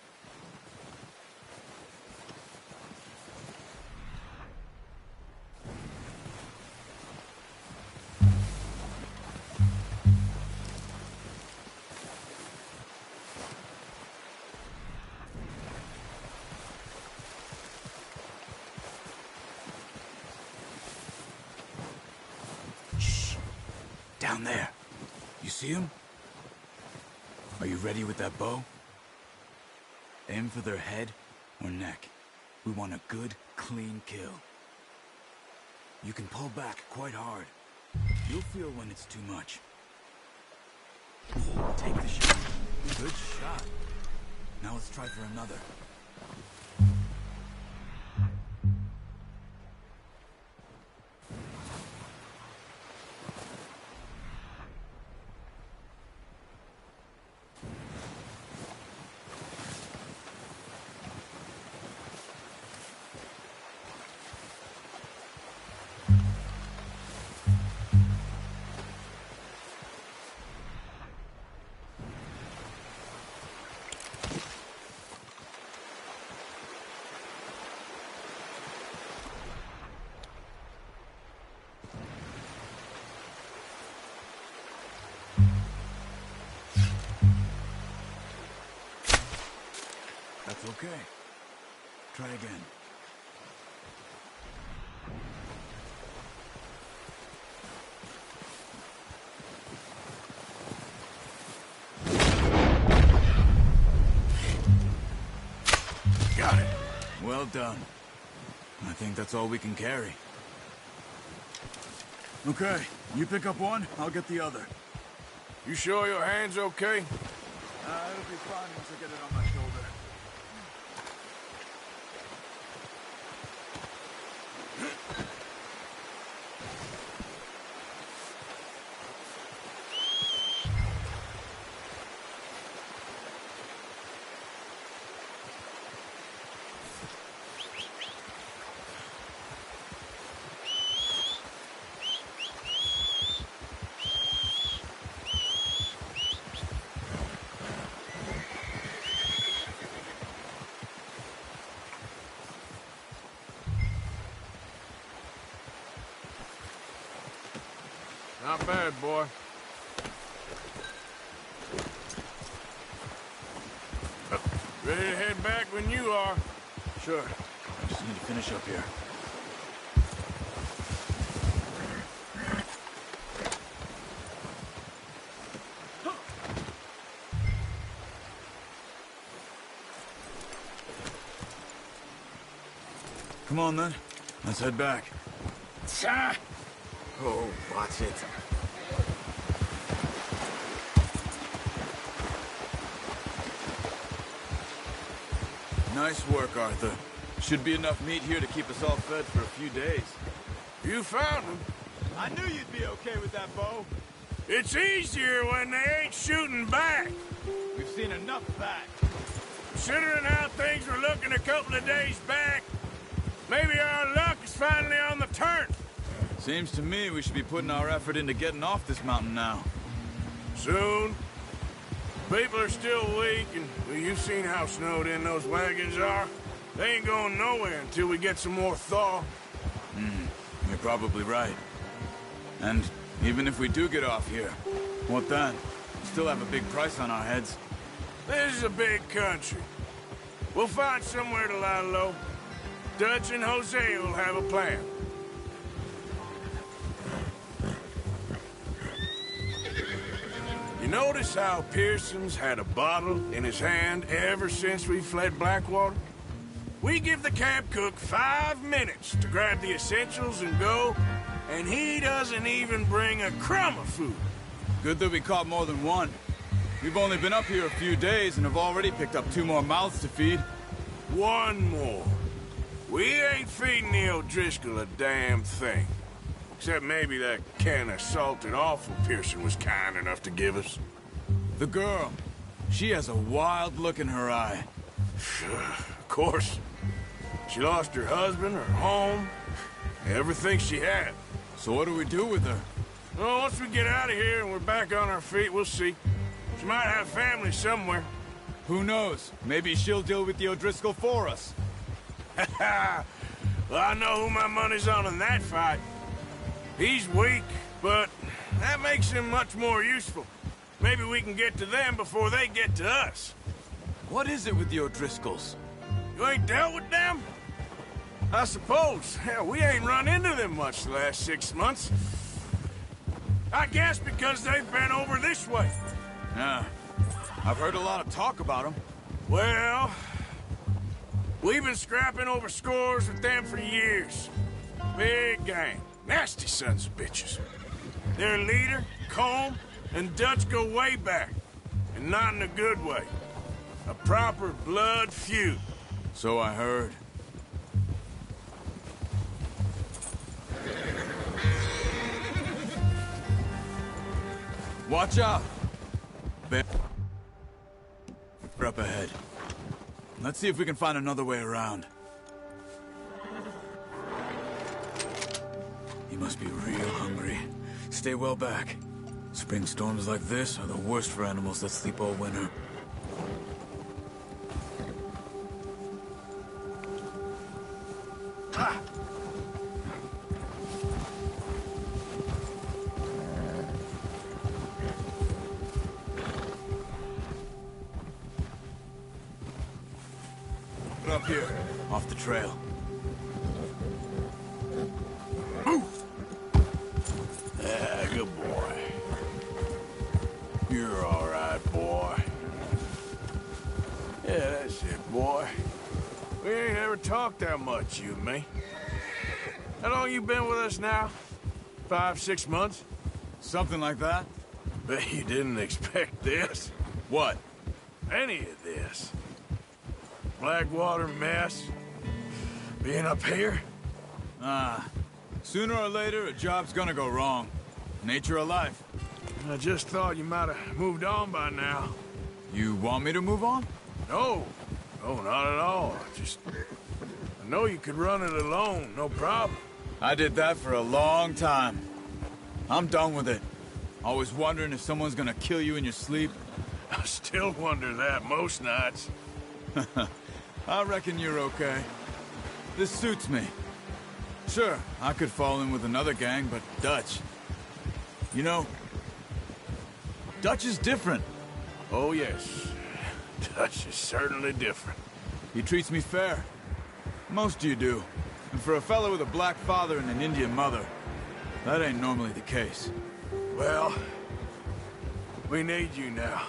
Down there. You see him? Are you ready with that bow? Aim for their head or neck. We want a good, clean kill. You can pull back quite hard. You'll feel when it's too much. Take the shot. Good shot. Now let's try for another. That's okay. Try again. Got it. Well done. I think that's all we can carry. Okay, you pick up one, I'll get the other. You sure your hand's okay? It'll be fine once I get it on my shoulder. Not bad, boy. Ready to head back when you are. Sure. I just need to finish up here. Come on, then. Let's head back. Oh, watch it. Nice work, Arthur. Should be enough meat here to keep us all fed for a few days. You found them. I knew you'd be okay with that, Bo. It's easier when they ain't shooting back. We've seen enough of that. Considering how things were looking a couple of days back, maybe our luck is finally on the turn. Seems to me we should be putting our effort into getting off this mountain now. Soon. People are still weak, and well, you've seen how snowed in those wagons are. They ain't going nowhere until we get some more thaw. You're probably right. And even if we do get off here, what then? We still have a big price on our heads. This is a big country. We'll find somewhere to lie low. Dutch and Jose will have a plan. You notice how Pearson's had a bottle in his hand ever since we fled Blackwater? We give the camp cook 5 minutes to grab the essentials and go, and he doesn't even bring a crumb of food. Good that we caught more than one. We've only been up here a few days and have already picked up 2 more mouths to feed. 1 more. We ain't feeding the O'Driscoll a damn thing. Except maybe that can of salted offal Pearson was kind enough to give us. The girl. She has a wild look in her eye. Of course. She lost her husband, her home, everything she had. So what do we do with her? Well, once we get out of here and we're back on our feet, we'll see. She might have family somewhere. Who knows? Maybe she'll deal with the O'Driscoll for us. Well, I know who my money's on in that fight. He's weak, but that makes him much more useful. Maybe we can get to them before they get to us. What is it with the O'Driscolls? You ain't dealt with them? I suppose. Hell, we ain't run into them much the last 6 months. I guess because they've been over this way. Yeah. I've heard a lot of talk about them. Well, we've been scrapping over scores with them for years. Big gang. Nasty sons of bitches. Their leader, Colm, and Dutch go way back. And not in a good way. A proper blood feud. So I heard. Watch out! Bear up ahead. Let's see if we can find another way around. He must be real hungry. Stay well back. Spring storms like this are the worst for animals that sleep all winter. Ha! Up here, off the trail. Yeah, good boy. You're all right, boy. Yeah, that's it, boy. We ain't ever talked that much, you and me. How long you been with us now? 5, 6 months? Something like that. Bet you didn't expect this. What? Any of this. Blackwater mess. Being up here? Sooner or later, a job's gonna go wrong. Nature of life. I just thought you might have moved on by now. You want me to move on? No. No, not at all. I know you could run it alone, no problem. I did that for a long time. I'm done with it. Always wondering if someone's gonna kill you in your sleep. I still wonder that most nights. I reckon you're okay. This suits me. Sure, I could fall in with another gang, but Dutch... You know, Dutch is different. Oh, yes. Dutch is certainly different. He treats me fair. Most of you do. And for a fellow with a black father and an Indian mother, that ain't normally the case. Well, we need you now.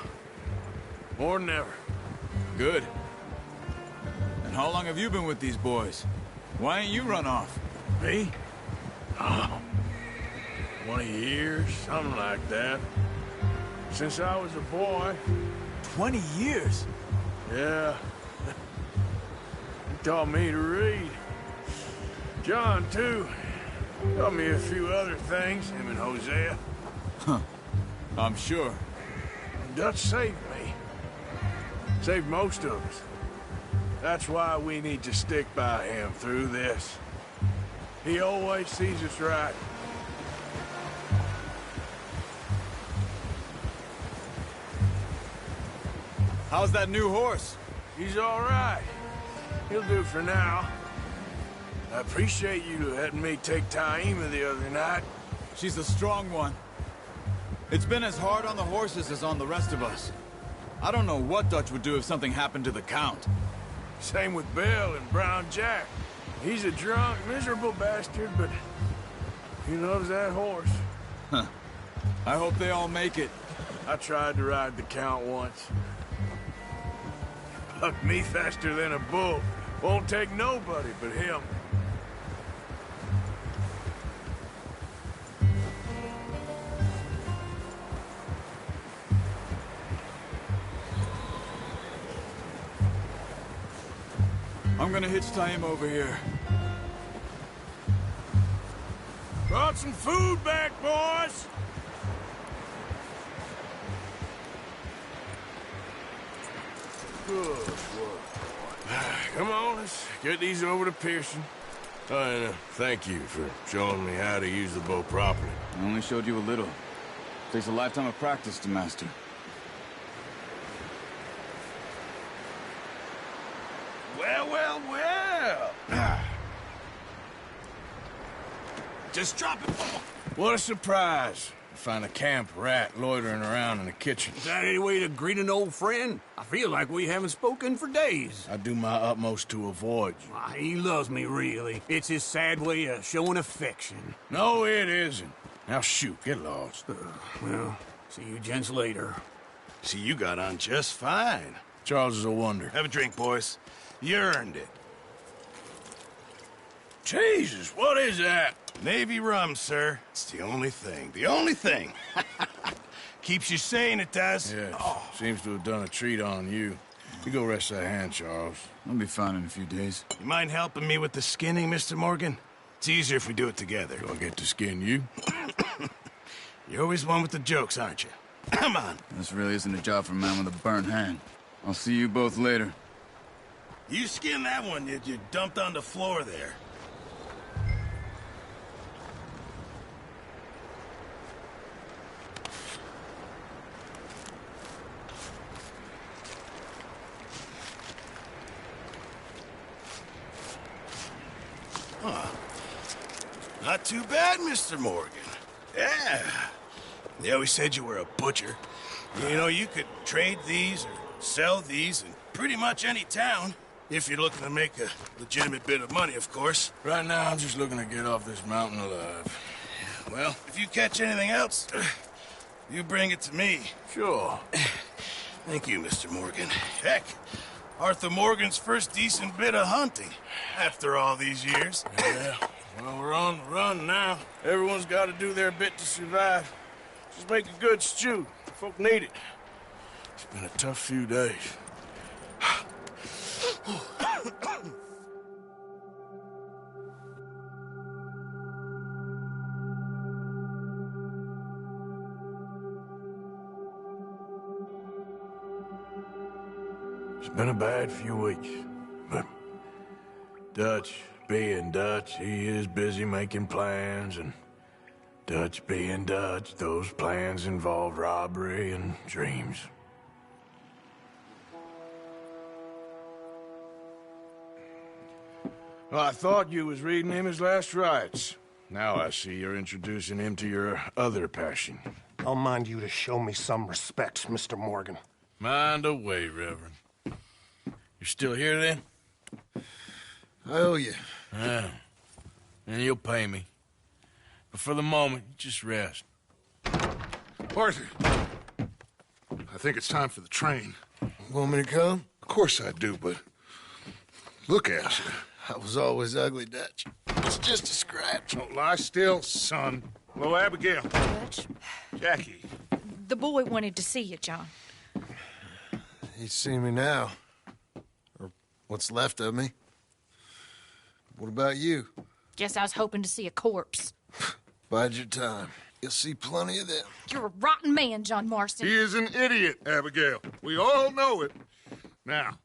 More than ever. Good. And how long have you been with these boys? Why ain't you run off? Me? Oh, 20 years, something like that. Since I was a boy. 20 years? Yeah. taught me to read. John, too. Taught me a few other things, him and Hosea. Huh. I'm sure. Dutch saved me. Saved most of us. That's why we need to stick by him through this. He always sees us right. How's that new horse? He's all right. He'll do for now. I appreciate you letting me take Taima the other night. She's a strong one. It's been as hard on the horses as on the rest of us. I don't know what Dutch would do if something happened to the Count. Same with Bill and Brown Jack. He's a drunk, miserable bastard, but he loves that horse. Huh. I hope they all make it. I tried to ride the Count once. Bucked me faster than a bull. Won't take nobody but him. I'm gonna hitch Taima over here. Brought some food back, boys! Good work. Come on, let's get these over to Pearson. Oh, and thank you for showing me how to use the bow properly. I only showed you a little. Takes a lifetime of practice to master. Well, well, well. Just drop it. What a surprise. Find a camp rat loitering around in the kitchen. Is that any way to greet an old friend? I feel like we haven't spoken for days. I do my utmost to avoid you. He loves me, really. It's his sad way of showing affection. No, it isn't. Now shoot, get lost. Well, see you gents later. See, you got on just fine. Charles is a wonder. Have a drink, boys. You earned it. Jesus, what is that? Navy rum, sir. It's the only thing. The only thing. Keeps you sane, it does. Yes. Seems to have done a treat on you. You go rest that hand, Charles. I'll be fine in a few days. You mind helping me with the skinning, Mr. Morgan? It's easier if we do it together. Do I get to skin you? You're always one with the jokes, aren't you? Come on. This really isn't a job for a man with a burnt hand. I'll see you both later. You skinned that one you dumped on the floor there. Huh. Not too bad, Mr. Morgan. Yeah. They always said you were a butcher. You know, you could trade these or sell these in pretty much any town. If you're looking to make a legitimate bit of money, of course. Right now, I'm just looking to get off this mountain alive. Well, if you catch anything else, you bring it to me. Sure. Thank you, Mr. Morgan. Heck, Arthur Morgan's first decent bit of hunting after all these years. Yeah, well, we're on the run now. Everyone's got to do their bit to survive. Just make a good stew. Folk need it. It's been a tough few days. It's been a bad few weeks, but Dutch being Dutch, he is busy making plans, and Dutch being Dutch, those plans involve robbery and dreams. Well, I thought you was reading him his last rites. Now I see you're introducing him to your other passion. I'll mind you to show me some respect, Mr. Morgan. Mind away, Reverend. You're still here, then? I owe you. Yeah. And you'll pay me. But for the moment, just rest. Arthur, I think it's time for the train. Want me to come? Of course I do, but look at you. I was always ugly, Dutch. It's just a scratch. Don't lie still, son. Hello, Abigail. Dutch, Jackie. the boy wanted to see you, John. He's seen me now. Or what's left of me. What about you? Guess I was hoping to see a corpse. Bide your time. You'll see plenty of them. You're a rotten man, John Marston. He is an idiot, Abigail. We all know it. Now,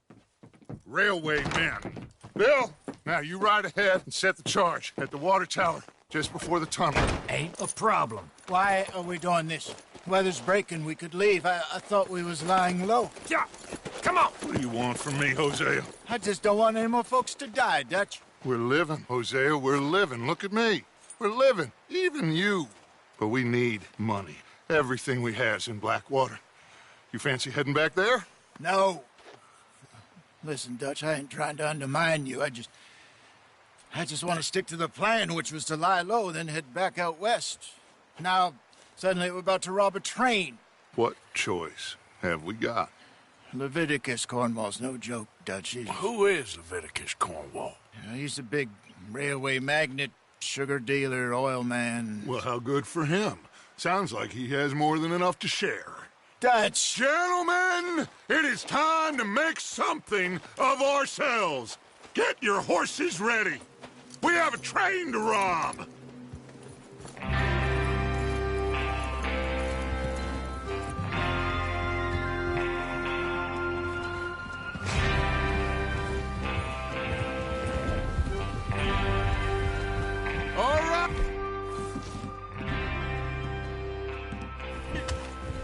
railway men. Bill, now you ride ahead and set the charge at the water tower just before the tunnel. Ain't a problem. Why are we doing this? Weather's breaking. We could leave. I thought we was lying low. Yeah, come on. What do you want from me, Hosea? I just don't want any more folks to die, Dutch. We're living, Hosea. We're living. Look at me. We're living. Even you. But we need money. Everything we has in Blackwater. You fancy heading back there? No. Listen, Dutch, I ain't trying to undermine you. I just want to stick to the plan, which was to lie low, then head back out west. Now, suddenly we're about to rob a train. What choice have we got? Leviticus Cornwall's no joke, Dutch. Who is Leviticus Cornwall? He's a big railway magnate, sugar dealer, oil man. Well, how good for him. Sounds like he has more than enough to share. Dutch! Gentlemen, it is time to make something of ourselves. Get your horses ready. We have a train to rob.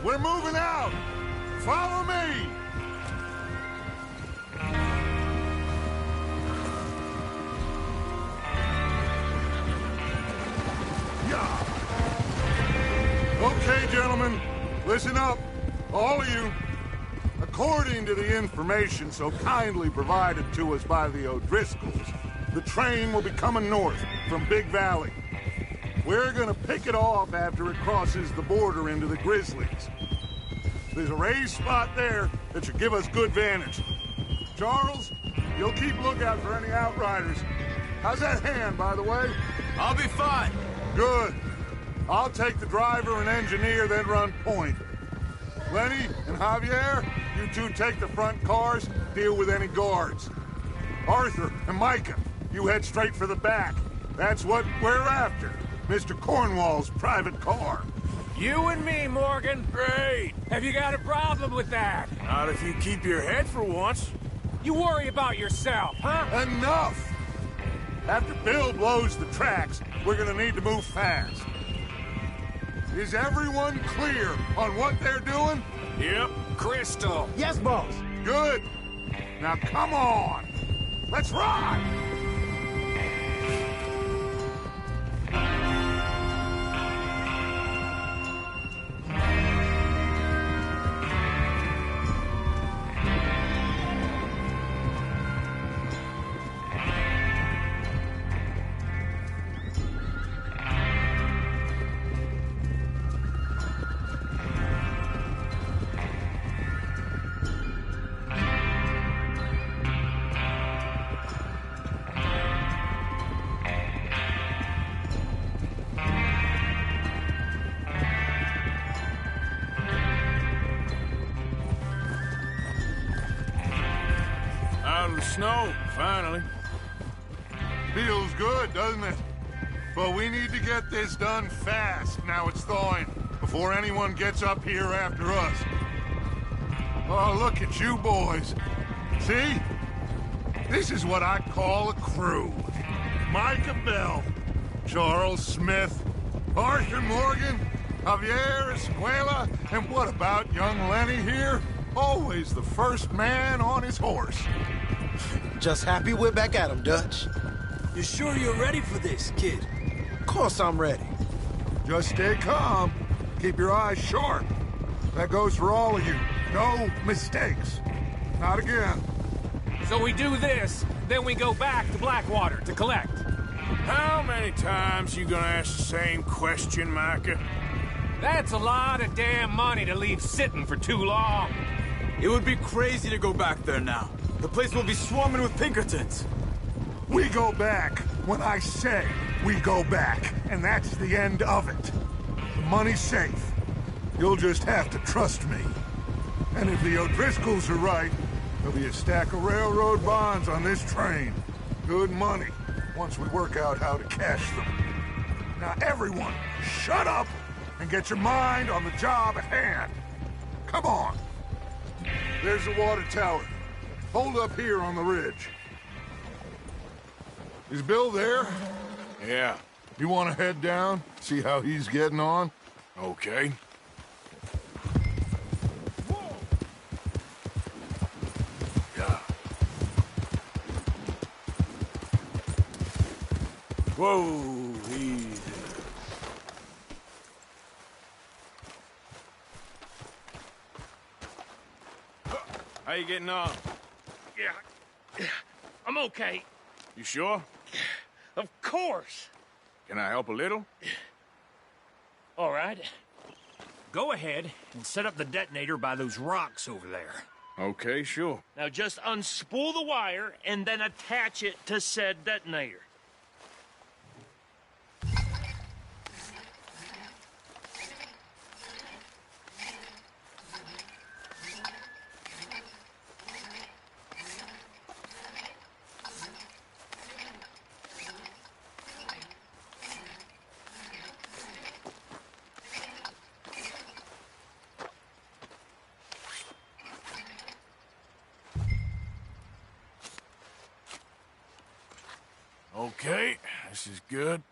We're moving out! Follow me! Yeah. Okay, gentlemen, listen up, all of you. According to the information so kindly provided to us by the O'Driscolls, the train will be coming north from Big Valley. We're gonna pick it off after it crosses the border into the Grizzlies. There's a raised spot there that should give us good vantage. Charles, you'll keep lookout for any outriders. How's that hand, by the way? I'll be fine. Good. I'll take the driver and engineer, then run point. Lenny and Javier, you two take the front cars, deal with any guards. Arthur and Micah, you head straight for the back. That's what we're after. Mr. Cornwall's private car. You and me, Morgan. Great. Have you got a problem with that? Not if you keep your head for once. You worry about yourself, huh? Enough! After Bill blows the tracks, we're gonna need to move fast. Is everyone clear on what they're doing? Yep. Crystal. Yes, boss. Good. Now come on. Let's ride! Snow, finally. Feels good, doesn't it? But we need to get this done fast, now it's thawing, before anyone gets up here after us. Oh, look at you boys. See? This is what I call a crew. Micah Bell, Charles Smith, Arthur Morgan, Javier Escuela, and what about young Lenny here? Always the first man on his horse. Just happy we're back at him, Dutch. You sure you're ready for this, kid? Of course I'm ready. Just stay calm. Keep your eyes sharp. That goes for all of you. No mistakes. Not again. So we do this, then we go back to Blackwater to collect. How many times you gonna ask the same question, Micah? That's a lot of damn money to leave sitting for too long. It would be crazy to go back there now. The place will be swarming with Pinkertons. We go back when I say we go back, and that's the end of it. The money's safe. You'll just have to trust me. And if the O'Driscolls are right, there'll be a stack of railroad bonds on this train. Good money. once we work out how to cache them. Now, everyone, shut up and get your mind on the job at hand. Come on. There's the water tower. Hold up here on the ridge. Is Bill there? Yeah. You want to head down, see how he's getting on? Okay. Whoa, easy. How you getting on? Yeah, I'm okay. You sure? Of course. Can I help a little? All right. Go ahead and set up the detonator by those rocks over there. Okay, sure. Now just unspool the wire and then attach it to said detonator. Okay, this is good.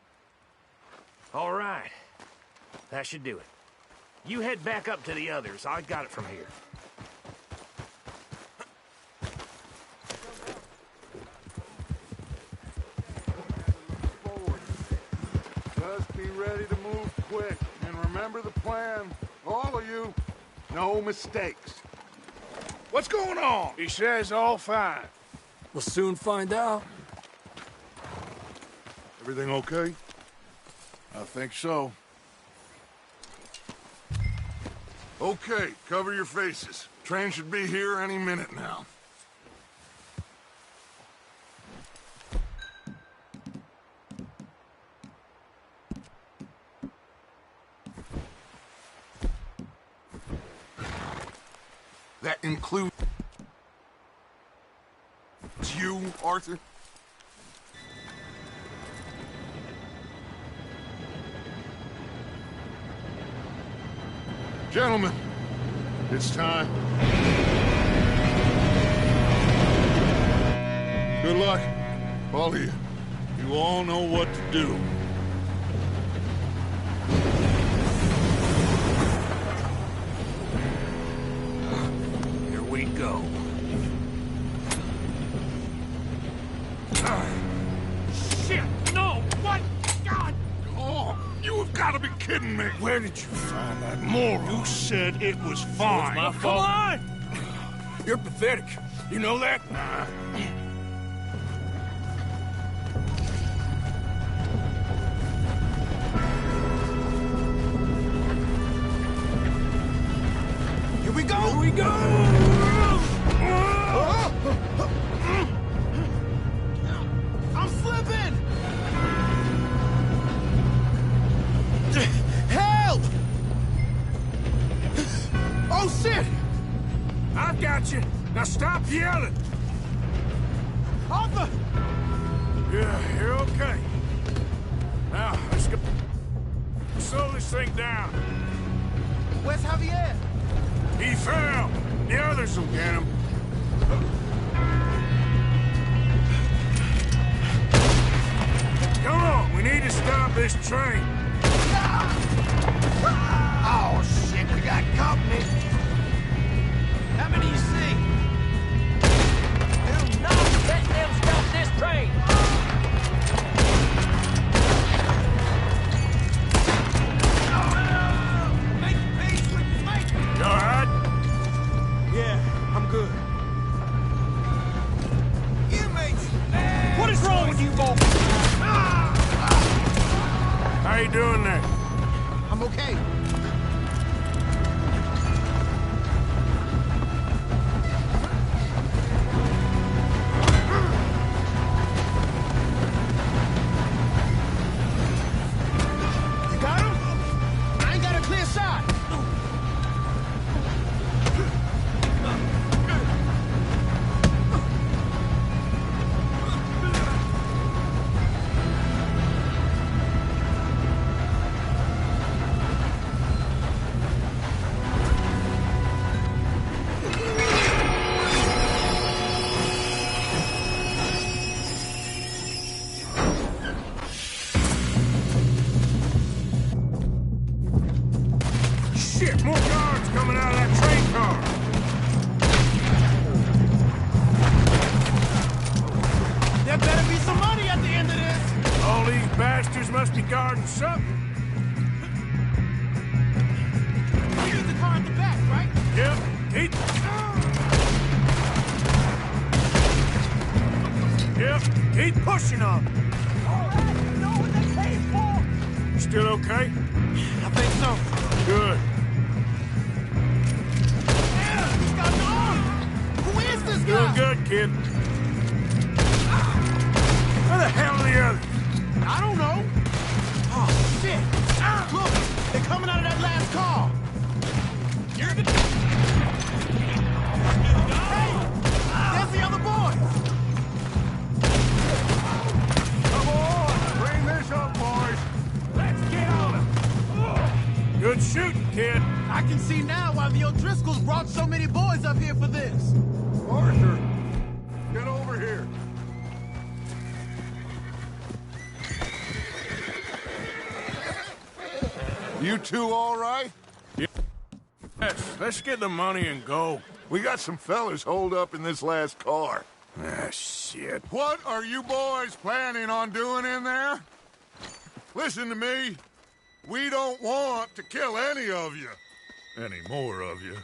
All right. That should do it. You head back up to the others. I got it from here. Just be ready to move quick. And remember the plan. All of you, no mistakes. What's going on? He says all fine. We'll soon find out. Everything okay? I think so. Okay, cover your faces. Train should be here any minute now. That includes you, Arthur? Gentlemen, it's time. Good luck, all of you. You all know what to do. Here we go. Shit! No! What? God! Oh, you have got to be kidding me. Where did you find that moron? You said it was fine. My Come fault. on! You're pathetic. You know that? Nah. Here we go! Here we go! I'm slipping! Help! Oh, shit! I've got you. Now stop yelling. Arthur! Yeah, you're okay. Now, let's go. Slow this thing down. Where's Javier? He fell. The others will get him. Come on, we need to stop this train. Oh, shit, we got company. How many you see? Do not let them stop this train! Make peace with the maker. You all right? Yeah, I'm good. You mate. What is wrong with you folks? How you doing there? I'm okay. You got him? I ain't got a clear shot. more guards coming out of that train car. There better be some money at the end of this. All these bastards must be guarding something. We need the car at the back, right? Yep. Keep... Yep. Keep pushing on. All right, you know what they paid for. You still okay? I think so. Good. Yeah, he's got an arm. Who is this guy? Doing good, kid. Where the hell are the others? I don't know. Oh, shit. Look, they're coming out of that last car. You're the... Hey, there's the other boys. Come on, bring this up, boys. Let's get on them. Good shooting, kid. I can see now why the O'Driscolls brought so many boys up here for this. Arthur, get over here. You two all right? Yes, let's get the money and go. We got some fellas holed up in this last car. Ah, shit. What are you boys planning on doing in there? Listen to me. We don't want to kill any of you. Any more of you.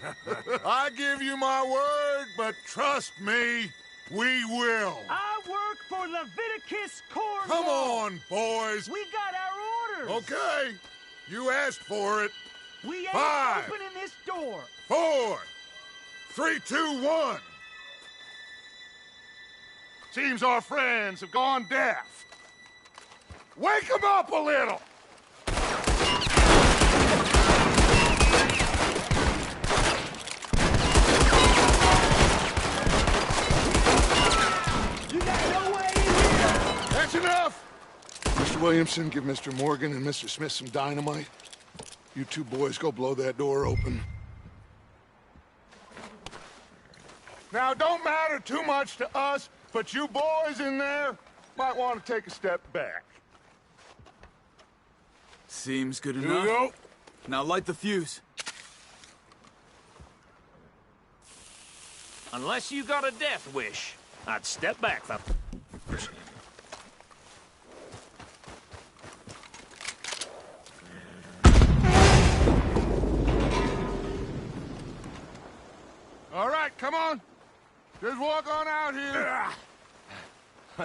I give you my word, but trust me, we will. I work for Leviticus Corps. Come on, boys. We got our orders. Okay. You asked for it. We ain't 5, opening this door. 4, 3, 2, 1. Seems our friends have gone deaf. Wake them up a little. You got no way in here. That's enough. Mr. Williamson, give Mr. Morgan and Mr. Smith some dynamite. You two boys go blow that door open. Now, don't matter too much to us, but you boys in there might want to take a step back. Seems good Here we enough. go. Now light the fuse. Unless you got a death wish, I'd step back first. All right, come on. Just walk on out here.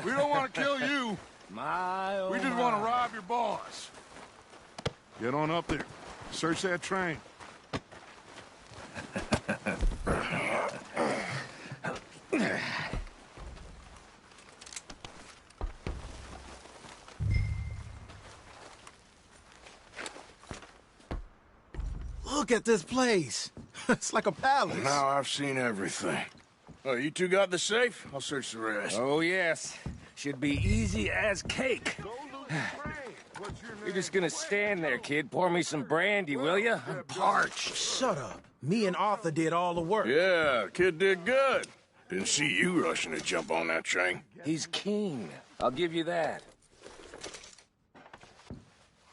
We don't want to kill you. We just want to rob your boss. Get on up there. Search that train. Look at this place. It's like a palace. Now I've seen everything. Oh, you two got the safe? I'll search the rest. Oh, yes. Should be easy as cake. You're just gonna stand there, kid. Pour me some brandy, will you? I'm parched. Shut up. Me and Arthur did all the work. Yeah, kid did good. Didn't see you rushing to jump on that train. He's keen. I'll give you that.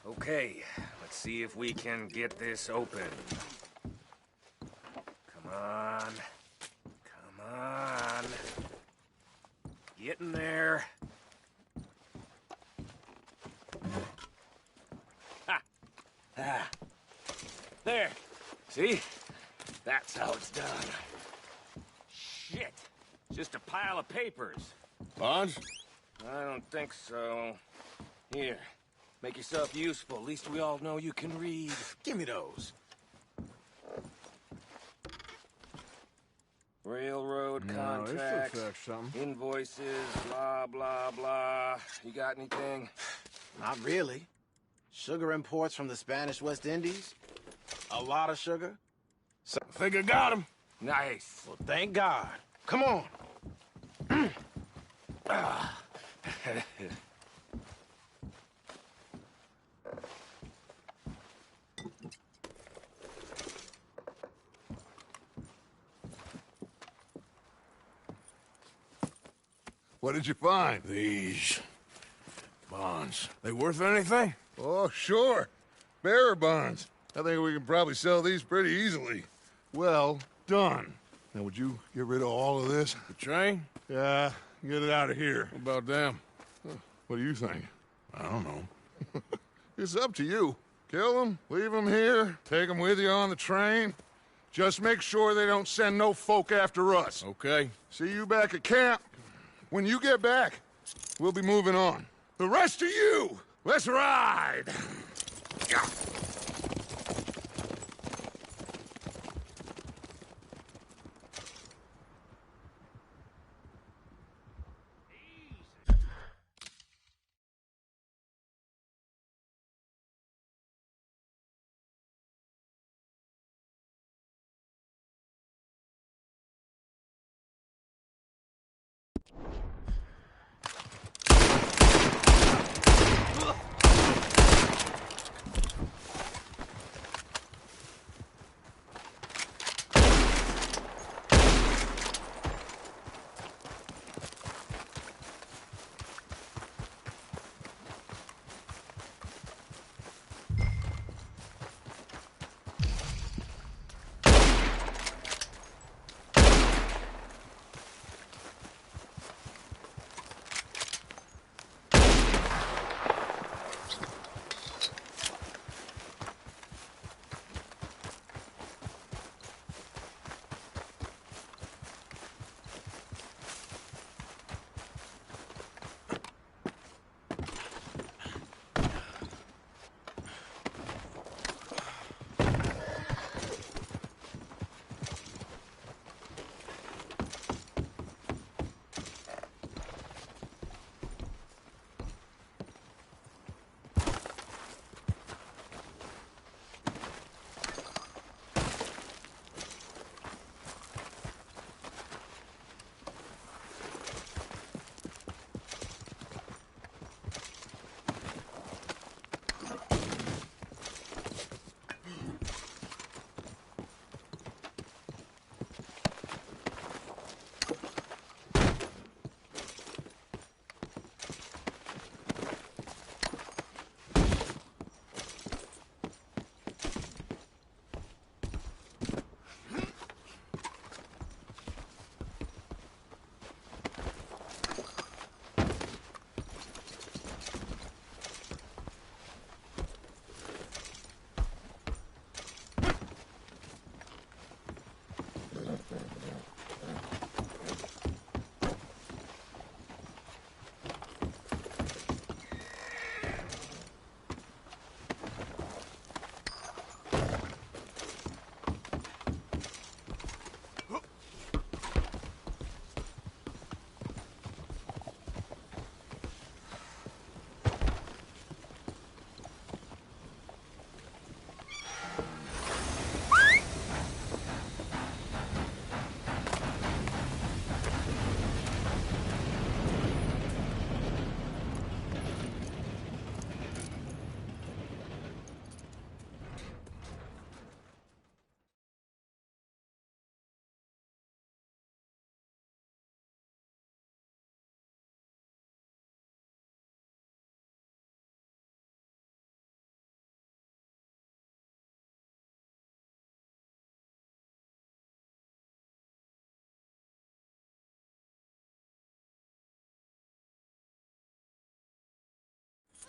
Okay, let's see if we can get this open. Come on. Come on. Get in there. Ha! Ah. There. See? That's how it's done. Shit. Just a pile of papers. Bonds? I don't think so. Here. Make yourself useful. At least we all know you can read. Give me those. Railroad contracts, invoices, blah, blah, blah. You got anything? Not really. Sugar imports from the Spanish West Indies. A lot of sugar. I think I got him. Nice. Well, thank God. Come on. What did you find? These bonds. They worth anything? Oh, sure. Bearer bonds. I think we can probably sell these pretty easily. Well done. Now, would you get rid of all of this? The train? Yeah, get it out of here. What about them? What do you think? I don't know. It's up to you. Kill them, leave them here, take them with you on the train. Just make sure they don't send no folk after us. Okay. See you back at camp. When you get back, we'll be moving on. The rest of you, let's ride!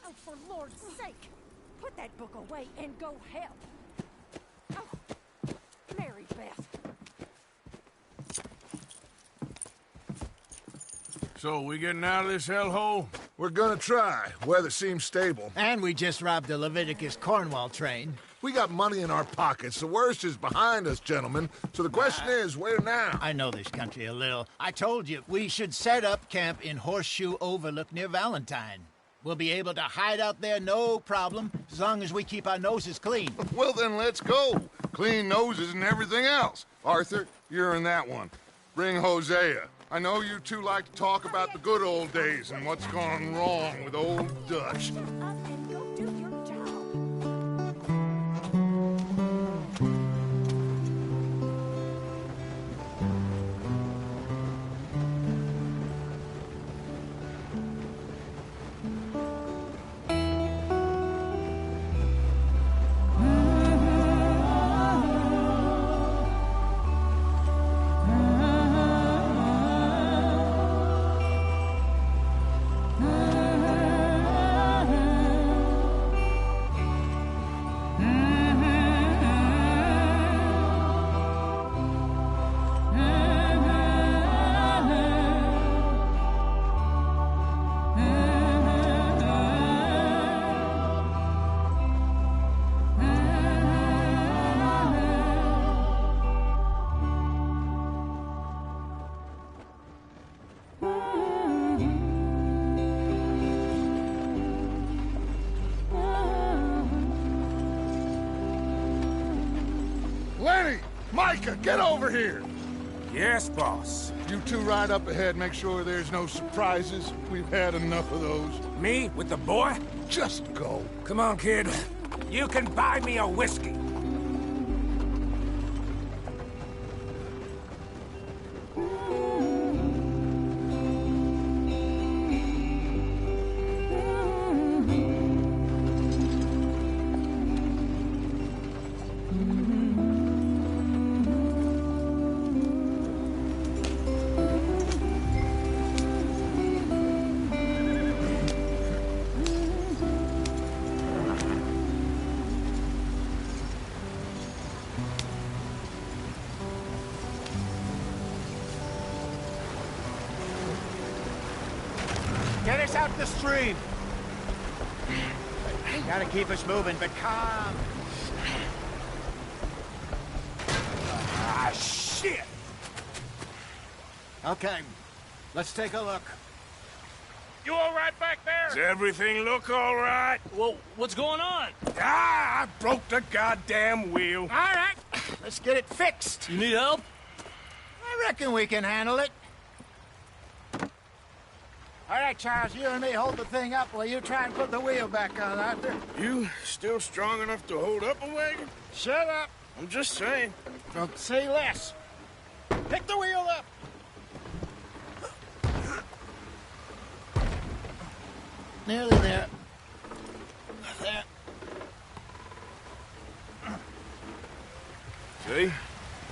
Oh, for Lord's sake! Put that book away and go help! Oh, Mary Beth. So, we getting out of this hellhole? We're gonna try. Weather seems stable. And we just robbed the Leviticus Cornwall train. We got money in our pockets. The worst is behind us, gentlemen. So the question is, where now? I know this country a little. I told you, we should set up camp in Horseshoe Overlook near Valentine. We'll be able to hide out there no problem, as long as we keep our noses clean. Well, then let's go. Clean noses and everything else. Arthur, you're in that one. Bring Hosea. I know you two like to talk about the good old days and what's gone wrong with old Dutch. Micah, get over here! Yes, boss. You two ride up ahead, make sure there's no surprises. We've had enough of those. Me with the boy? Just go. Come on, kid. You can buy me a whiskey. Get us out the stream. Gotta keep us moving, but calm. Ah, shit! Okay, let's take a look. You all right back there? Does everything look all right? Well, what's going on? Ah, I broke the goddamn wheel. All right, let's get it fixed. You need help? I reckon we can handle it. All right, Charles, you and me hold the thing up while you try and put the wheel back on, Arthur. You still strong enough to hold up a wagon? Shut up. I'm just saying. Don't say less. Pick the wheel up. Nearly there. There. See?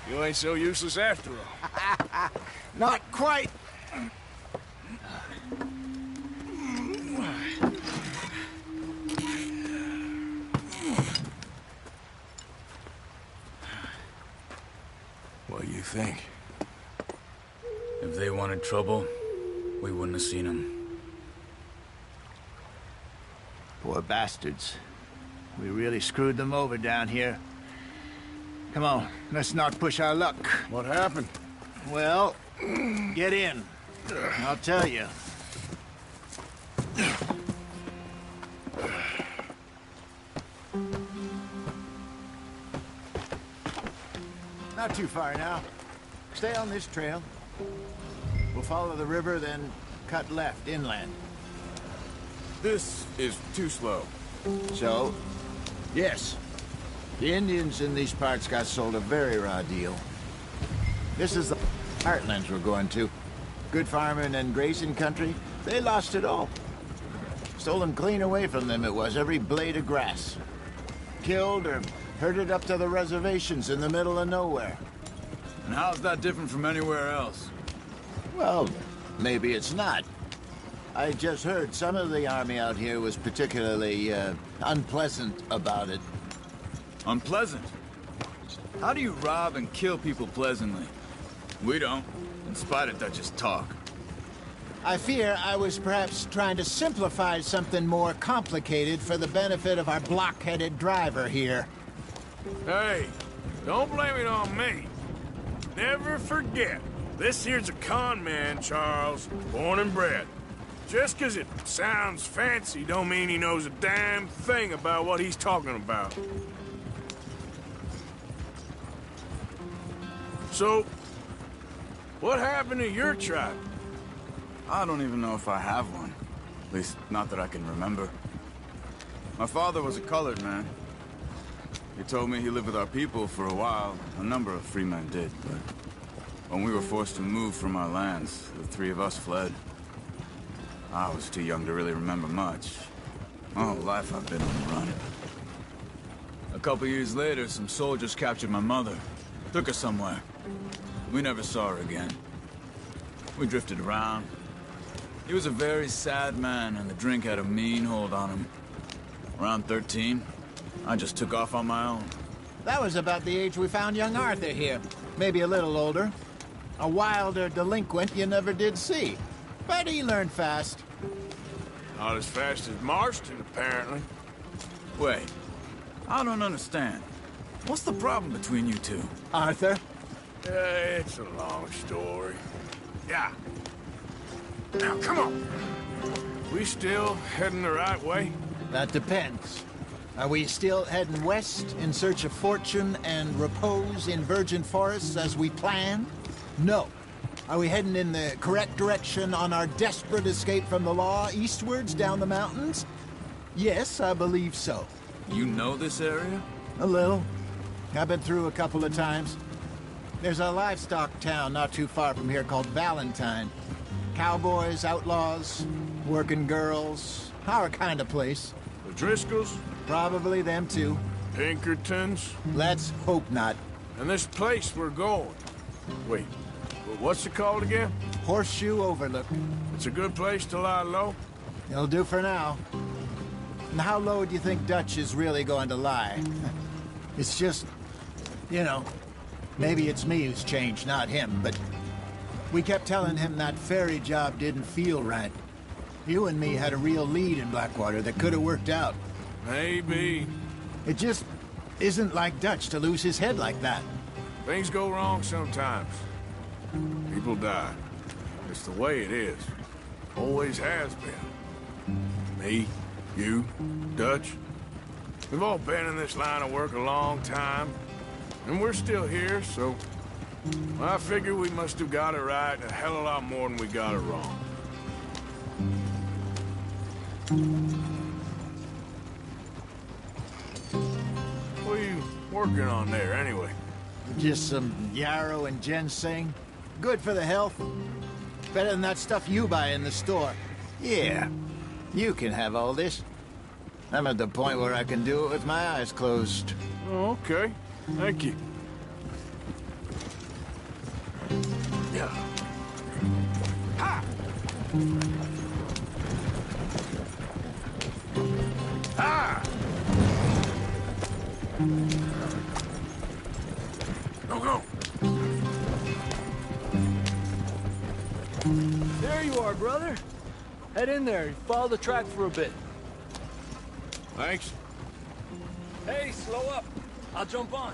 You ain't so useless after all. Not quite. What do you think? If they wanted trouble, we wouldn't have seen them. Poor bastards. We really screwed them over down here. Come on, let's not push our luck. What happened? Well, get in. I'll tell you. Not too far now. Stay on this trail. We'll follow the river, then cut left, inland. This is too slow. So? Yes. The Indians in these parts got sold a very raw deal. This is the heartlands we're going to. Good farming and grazing country. They lost it all. Stolen clean away from them it was, every blade of grass. Killed or herded up to the reservations in the middle of nowhere. And how's that different from anywhere else? Well, maybe it's not. I just heard some of the army out here was particularly, unpleasant about it. Unpleasant? How do you rob and kill people pleasantly? We don't, in spite of Dutch's talk. I fear I was perhaps trying to simplify something more complicated for the benefit of our block-headed driver here. Hey, don't blame it on me. Never forget, this here's a con man, Charles, born and bred. Just 'cause it sounds fancy don't mean he knows a damn thing about what he's talking about. So, what happened to your tribe? I don't even know if I have one. At least, not that I can remember. My father was a colored man. He told me he lived with our people for a while. A number of free men did, but when we were forced to move from our lands, the three of us fled. I was too young to really remember much. My whole life I've been on the run. A couple years later, some soldiers captured my mother. Took her somewhere. We never saw her again. We drifted around. He was a very sad man, and the drink had a mean hold on him. Around 13, I just took off on my own. That was about the age we found young Arthur here. Maybe a little older. A wilder delinquent you never did see. But he learned fast. Not as fast as Marston, apparently. Wait, I don't understand. What's the problem between you two? Arthur? It's a long story. Yeah. Now, come on. We still heading the right way? That depends. Are we still heading west in search of fortune and repose in virgin forests as we planned? No. Are we heading in the correct direction on our desperate escape from the law eastwards down the mountains? Yes, I believe so. You know this area? A little. I've been through a couple of times. There's a livestock town not too far from here called Valentine. Cowboys, outlaws, working girls, our kind of place. The Driscolls? Probably them too. Pinkertons? Let's hope not. And this place we're going. Wait, what's it called again? Horseshoe Overlook. It's a good place to lie low? It'll do for now. And how low do you think Dutch is really going to lie? It's just, you know, maybe it's me who's changed, not him, but we kept telling him that ferry job didn't feel right. You and me had a real lead in Blackwater that could have worked out. Maybe. It just isn't like Dutch to lose his head like that. Things go wrong sometimes. People die. It's the way it is. Always has been. Me, you, Dutch. We've all been in this line of work a long time. And we're still here, so I figure we must have got it right a hell of a lot more than we got it wrong. What are you working on there, anyway? Just some yarrow and ginseng. Good for the health. Better than that stuff you buy in the store. Yeah, you can have all this. I'm at the point where I can do it with my eyes closed. Oh, okay. Thank you. Yeah. Ha! Ah! Go. There you are, brother. Head in there. Follow the track for a bit. Thanks. Hey, slow up. I'll jump on.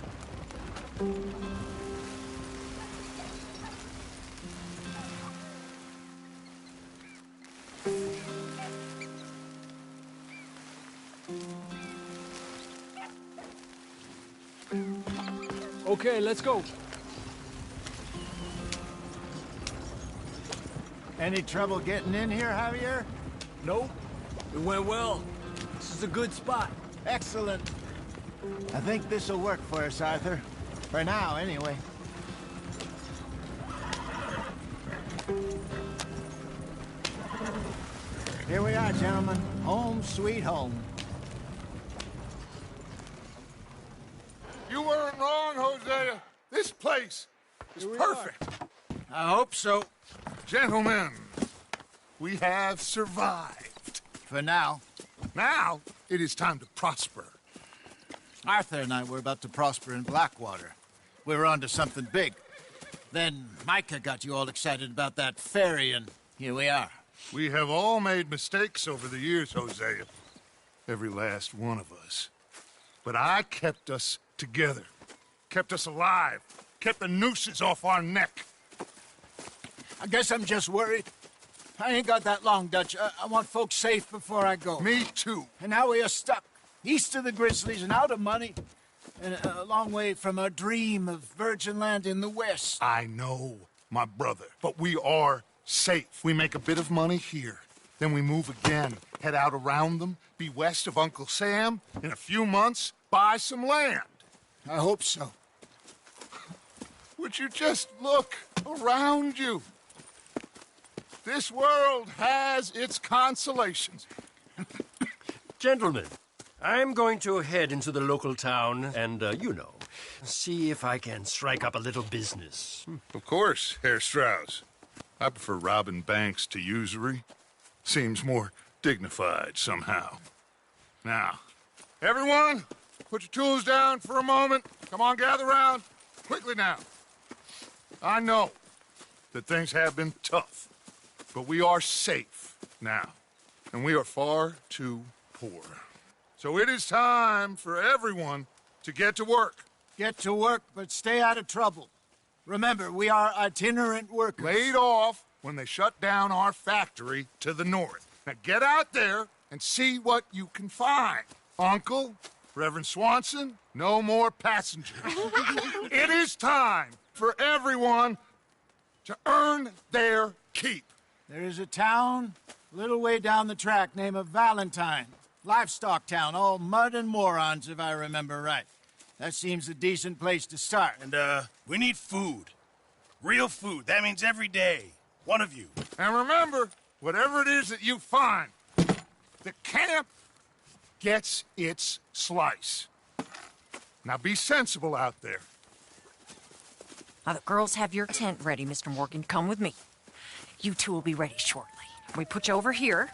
Okay, let's go. Any trouble getting in here, Javier? Nope. It went well. This is a good spot. Excellent. I think this'll work for us, Arthur. For now, anyway. Here we are, gentlemen. Home sweet home. You weren't wrong, Hosea. This place is perfect. I hope so. Gentlemen, we have survived. For now. Now, it is time to prosper. Arthur and I were about to prosper in Blackwater. We were on to something big. Then Micah got you all excited about that ferry, and here we are. We have all made mistakes over the years, Hosea. Every last one of us. But I kept us together. Kept us alive. Kept the nooses off our neck. I guess I'm just worried. I ain't got that long, Dutch. I want folks safe before I go. Me too. And now we are stuck. East of the Grizzlies and out of money. And a long way from our dream of virgin land in the west. I know, my brother. But we are safe. We make a bit of money here. Then we move again. Head out around them. Be west of Uncle Sam. In a few months, buy some land. I hope so. Would you just look around you? This world has its consolations. Gentlemen, I'm going to head into the local town and, see if I can strike up a little business. Of course, Herr Strauss. I prefer robbing banks to usury. Seems more dignified somehow. Now, everyone, put your tools down for a moment. Come on, gather round. Quickly now. I know that things have been tough, but we are safe now, and we are far too poor. So it is time for everyone to get to work. Get to work, but stay out of trouble. Remember, we are itinerant workers. Laid off when they shut down our factory to the north. Now get out there and see what you can find. Uncle, Reverend Swanson, no more passengers. It is time for everyone to earn their keep. There is a town a little way down the track named Valentine. Livestock town, all mud and morons, if I remember right. That seems a decent place to start. And, we need food. Real food. That means every day. One of you. And remember, whatever it is that you find, the camp gets its slice. Now be sensible out there. Now, the girls have your tent ready, Mr. Morgan. Come with me. You two will be ready shortly. We put you over here.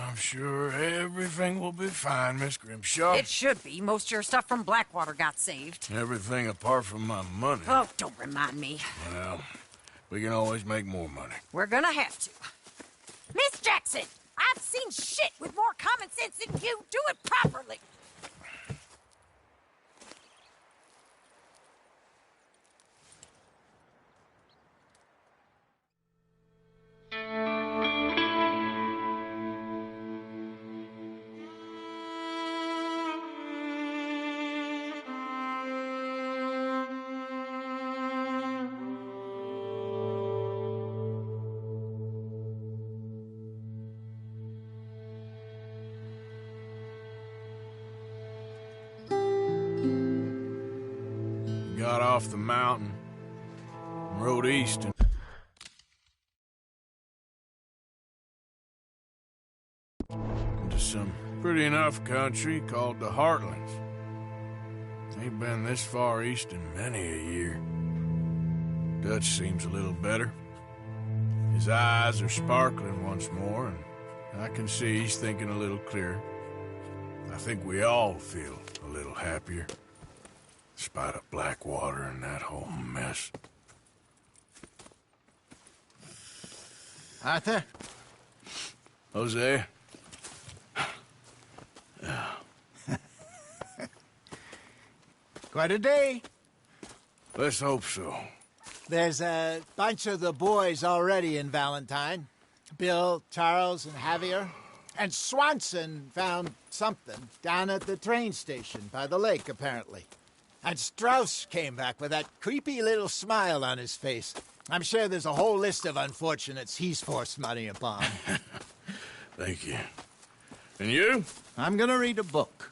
I'm sure everything will be fine, Miss Grimshaw. It should be. Most of your stuff from Blackwater got saved. Everything apart from my money. Oh, don't remind me. Well, we can always make more money. We're gonna have to. Miss Jackson, I've seen shit with more common sense than you. Do it properly. Got off the mountain and rode east into some pretty enough country called the Heartlands. Ain't been this far east in many a year. Dutch seems a little better. His eyes are sparkling once more, and I can see he's thinking a little clearer. I think we all feel a little happier. Despite of Blackwater and that whole mess. Arthur? Jose? Quite a day. Let's hope so. There's a bunch of the boys already in Valentine. Bill, Charles, and Javier. And Swanson found something down at the train station by the lake, apparently. And Strauss came back with that creepy little smile on his face. I'm sure there's a whole list of unfortunates he's forced money upon. Thank you. And you? I'm gonna read a book.